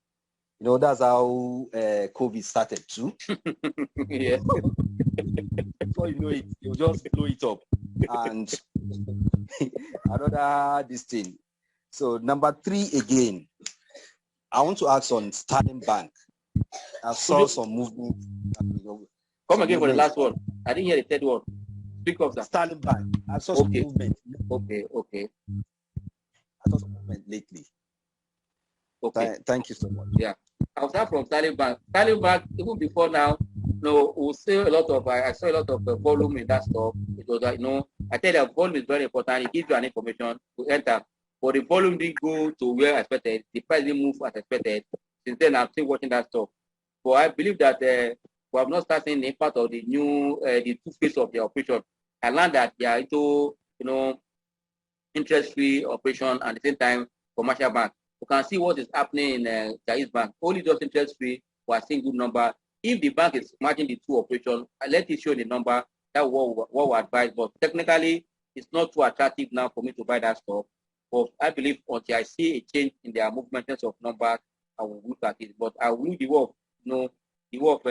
S12: You know, that's how COVID started too.
S1: Yeah.
S12: Before you know it, you just blow it up. And another this thing. So number 3 again, I want to ask on Sterling Bank. I saw some movement.
S1: Come again for the last one. I didn't hear the third one. Speak of that.
S13: Sterling Bank. I saw some movement.
S1: Okay.
S13: I saw some movement lately.
S1: Okay.
S13: Thank you so much.
S1: Yeah. I was from Sterling Bank. Sterling Bank, even before now, we see a lot of, I saw a lot of volume in that stuff. It was like, I tell you, volume is very important. It gives you an information to enter. But the volume didn't go to where I expected. The price didn't move as expected. Since then, I'm still watching that stuff. But I believe that we have not started seeing the impact of the new, the two phases of the operation. I learned that they are into, interest-free operation and at the same time, commercial bank. You can see what is happening in Jais Bank. Only just interest-free, we are seeing good number. If the bank is matching the two operations, let it show the number. That's what we advise. But technically, it's not too attractive now for me to buy that stuff. But I believe until I see a change in their movements of numbers, I will look at it. But I will look the work, the work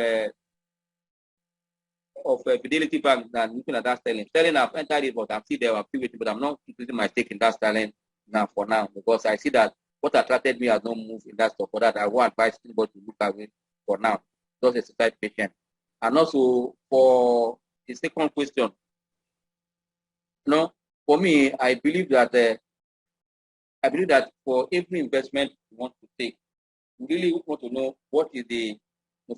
S1: of Fidelity Bank than looking at that Sterling. Sterling, I've entered it, but I'm still there. I'm still waiting, but I'm not increasing my stake in that Sterling now for now because I see that what attracted me has not moved in that stuff. For that, I will advise anybody to look at it for now. Just exercise patience. And also for the second question, for me, I believe that for every investment you want to take, you really want to know what is the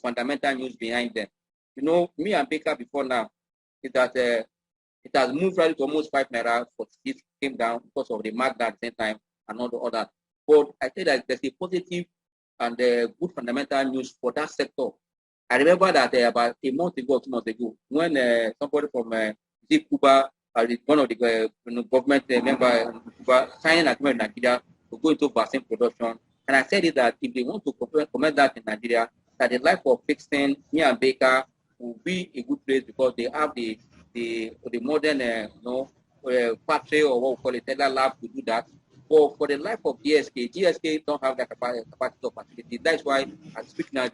S1: fundamental news behind them. Me and Baker before now is that it has moved right to almost 5 naira, but it came down because of the Markdown at the same time and all the other. But I say that there's a positive and good fundamental news for that sector. I remember that about a month ago, 2 months ago, when somebody from Cuba, one of the government member in Cuba, signed an agreement in Nigeria to go into vaccine production. And I said it that if they want to comment that in Nigeria, that the life of fixing me and Baker will be a good place because they have the modern factory or what we call it, Tesla lab to do that. But for the life of GSK don't have that capacity of facility. That's why I'm speaking now,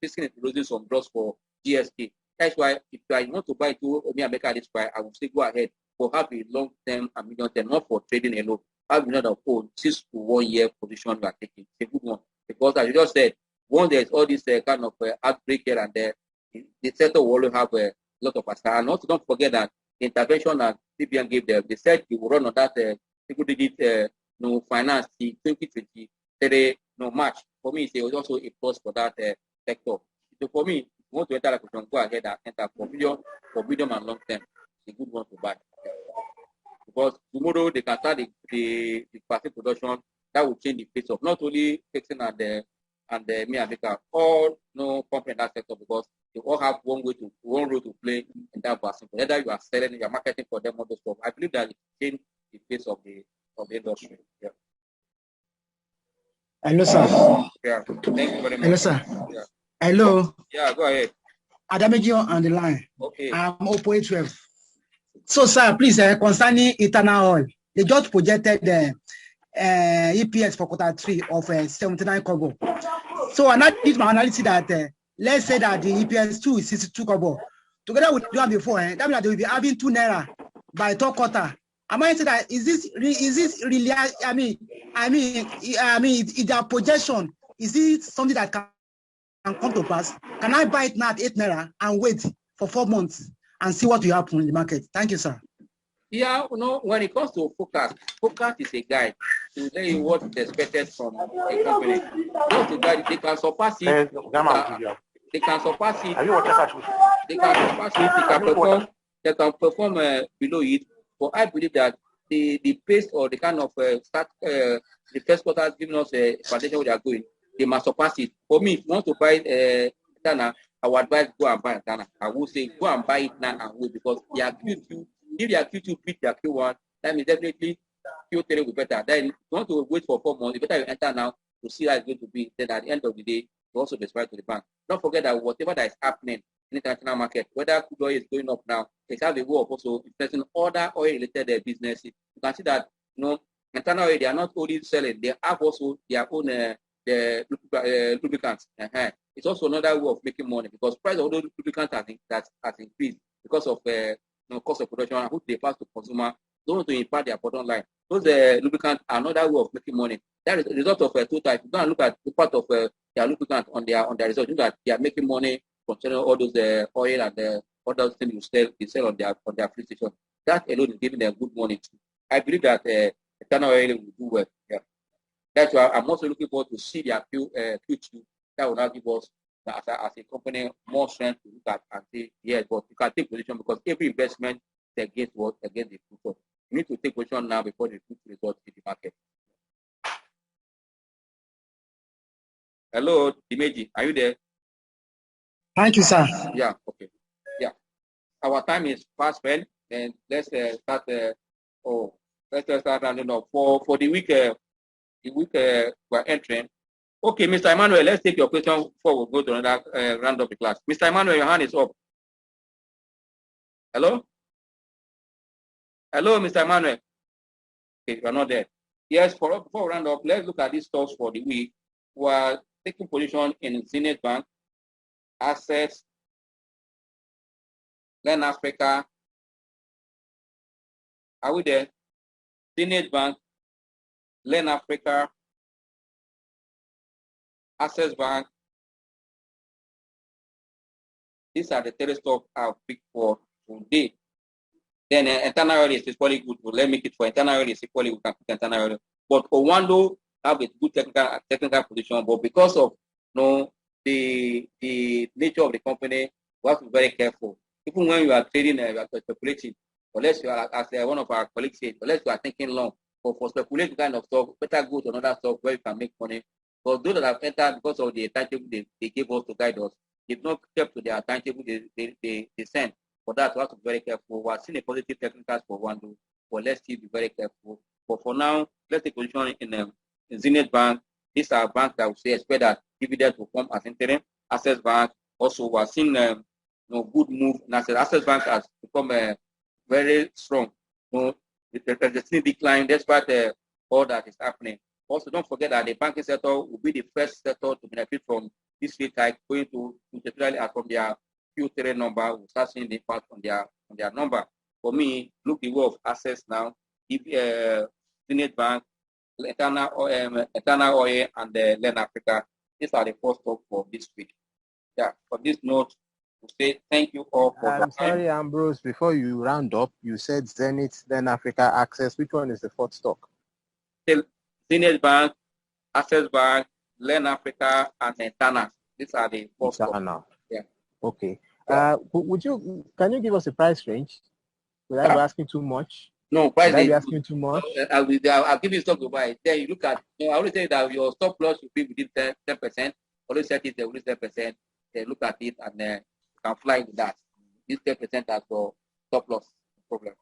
S1: fixing and producing some drugs for GSK. That's why if I want to buy to me and Baker at this price, I will say go ahead for have a long term and medium term, not for trading alone. Have another 6 to 1 year position you are taking. It's a good one. Because as you just said, once there's all this kind of outbreak here and there, the sector will always have a lot of assets. And also don't forget that the intervention that CBN gave them, they said they will run on that single digit finance till 2023 March. For me, it's also a plus for that sector. So for me, if you want to enter a position, go ahead and enter for medium and long term. It's a good one to buy. Because tomorrow they can start the vaccine production that will change the face of not only fixing and me and Baker, all company in that sector because they all have one role to play in that vaccine. Whether you are selling, you are marketing for them, all those stuff. I believe that it change the face of the industry. Yeah.
S14: Hello, sir.
S1: Yeah. Thank you very much.
S14: Hello, sir.
S1: Yeah.
S14: Hello.
S1: Yeah, go ahead.
S14: Adameji on the line.
S1: Okay.
S14: I'm Oppo 12. So, sir, please, concerning eternal oil, they just projected the EPS for Q3 of 79 kobo. So, I did my analysis that let's say that the EPS 2 is 62 kobo. Together with the one before, that means that they will be having 2 naira by third quarter. Am I saying that is this really? I mean, is their projection? Is it something that can come to pass? Can I buy it now at 8 naira and wait for 4 months and see what will happen in the market? Thank you, sir.
S1: Yeah, when it comes to focus is a guide to tell you what is expected from a company. Just a guide, they can surpass it. They can surpass it. They can perform below it. But I believe that the pace or the kind of start the first quarter has given us a foundation where they are going. They must surpass it. For me, if you want to buy Dana, I would advise go and buy Dana. I will say go and buy it now and wait because their Q2, if their Q2 beat their Q1, that means definitely Q3 will be better. Then if you want to wait for 4 months, you better enter now to see how it's going to be. Then at the end of the day, you also be to the bank. Don't forget that whatever that is happening in the international market, whether crude oil is going up now, it has a way of also influencing other oil-related businesses. You can see that internal oil, they are not only selling, they have also their own lubricants. It's also another way of making money because price of those lubricants has increased because of cost of production and who they pass to consumer. Don't want to impact their bottom line. Those lubricants are another way of making money. That is the result of two types. You don't look at the part of their lubricant on their result. You know that they are making money concerning all those oil and other things you sell on their free station. That alone is giving them good money too. I believe that Eternal Oil will do well. Yeah. That's why I'm also looking forward to see their Q2. That will now give us as a company more strength to look at and say, yes, but you can take position because every investment against the future. You need to take position now before the future results in the market. Hello, Dimeji, are you there?
S14: Thank you, sir.
S1: Yeah, okay. Yeah. Our time is fast spent, and let's start let's start rounding up for the week we're entering. Okay, Mr. Emmanuel, let's take your question before we go to another round of the class. Mr. Emmanuel, your hand is up. Hello? Hello, Mr. Emmanuel. Okay, you're not there. Yes, before we round up, let's look at these stocks for the week. We're taking position in Zenith Bank, Access, Len Africa. Are we there? Zenith Bank, Len Africa, Access Bank. These are the 3 stocks I've picked for today. Then internal oil is equally good. Let me keep for internal oil is equally we can pick internal oil. But Owando have a good technical position, but because of the nature of the company, we have to be very careful. Even when you are trading, you are speculating, unless you are, as one of our colleagues said, unless you are thinking long. But for speculating kind of stuff, better go to another stuff where you can make money. For those that have entered because of the timetable they gave us to guide us, they've not kept to their timetable they sent. For that, we have to be very careful. We are seeing a positive technicals for Owando, but let's still be very careful. But for now, let's take position in Zenith Bank. These are banks that we say expect that dividend will come as interim. Access Bank also we are seeing good move in Access Bank has become very strong. The decline despite all that is happening. Also, don't forget that the banking sector will be the first sector to benefit from this rate hike, going to particularly from their Q3 number. We'll start seeing the impact on their number. For me, look the way of Access now. If Zenith Bank, Eternal Oil, and Len Africa, these are the 4 stocks for this week. Yeah. For this note, we say thank you all for.
S12: I'm sorry, Ambrose. Before you round up, you said Zenith, Len Africa, Access. Which one is the 4th stock?
S1: Zenith Bank, Access Bank, Len Africa, and Eternal. These are the 4 stocks. Yeah.
S12: Okay. Can you give us a price range? Will I be asking too much?
S1: No, price
S12: range. Will I be asking too much?
S1: I'll give you stock to buy. Then you look at. I always say that your stop loss should be within 10%. Always set it within 10%. Then look at it and you can fly with that. This 10% as your stop loss problem.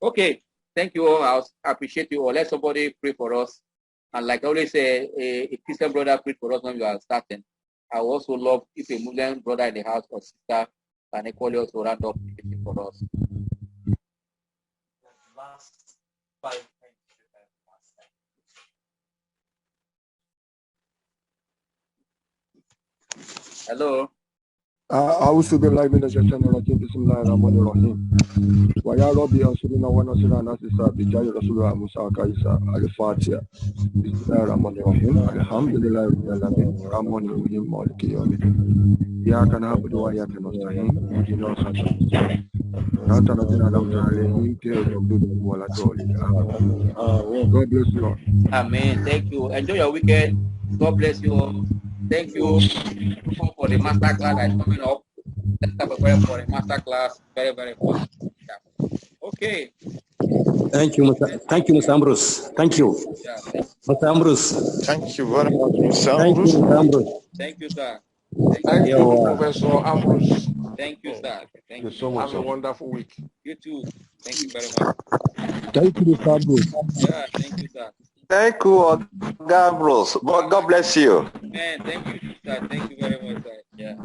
S1: Okay. Thank you all. I appreciate you all. Let somebody pray for us. And like I always say, a Christian brother pray for us when you are starting. I also love if a Muslim brother in the house or sister can equally also round up for us. Hello.
S11: أعوذ بالله من الشيطان الرجيم بسم الله الرحمن الرحيم ويا ربي أنصرنا ونصرنا نصر بجاه رسول الله موسى كعيسى الفاتحة بسم الله الرحمن الرحيم الحمد لله رب العالمين الرحمن الرحيم مالك يوم الدين إياك نعبد وإياك نستعين اهدنا الصراط المستقيم صراط الذين أنعمت عليهم غير المغضوب عليهم ولا الضالين God bless you all.
S1: Amen. Thank you. Enjoy your weekend. God bless you all. Thank you for the master class that is coming up. Let's have a prayer for the master class. Very, very fun. Yeah. Okay.
S15: Thank you, Mr. Ambrose. Thank you.
S1: Yeah,
S15: Mr. Ambrose.
S4: Thank you very much, Mr.
S15: Thank you, Mr. Ambrose.
S1: Thank you, sir.
S7: Thank you, Professor Ambrose.
S1: Thank you, sir. Thank you
S11: so much.
S7: Have a wonderful week.
S1: You too. Thank you very much.
S11: Thank you, Mr. Ambrose.
S1: Yeah, thank you, sir.
S16: Thank you, Ambrose. God bless you.
S1: Man, thank you, sir. Thank you very much, sir. Yeah.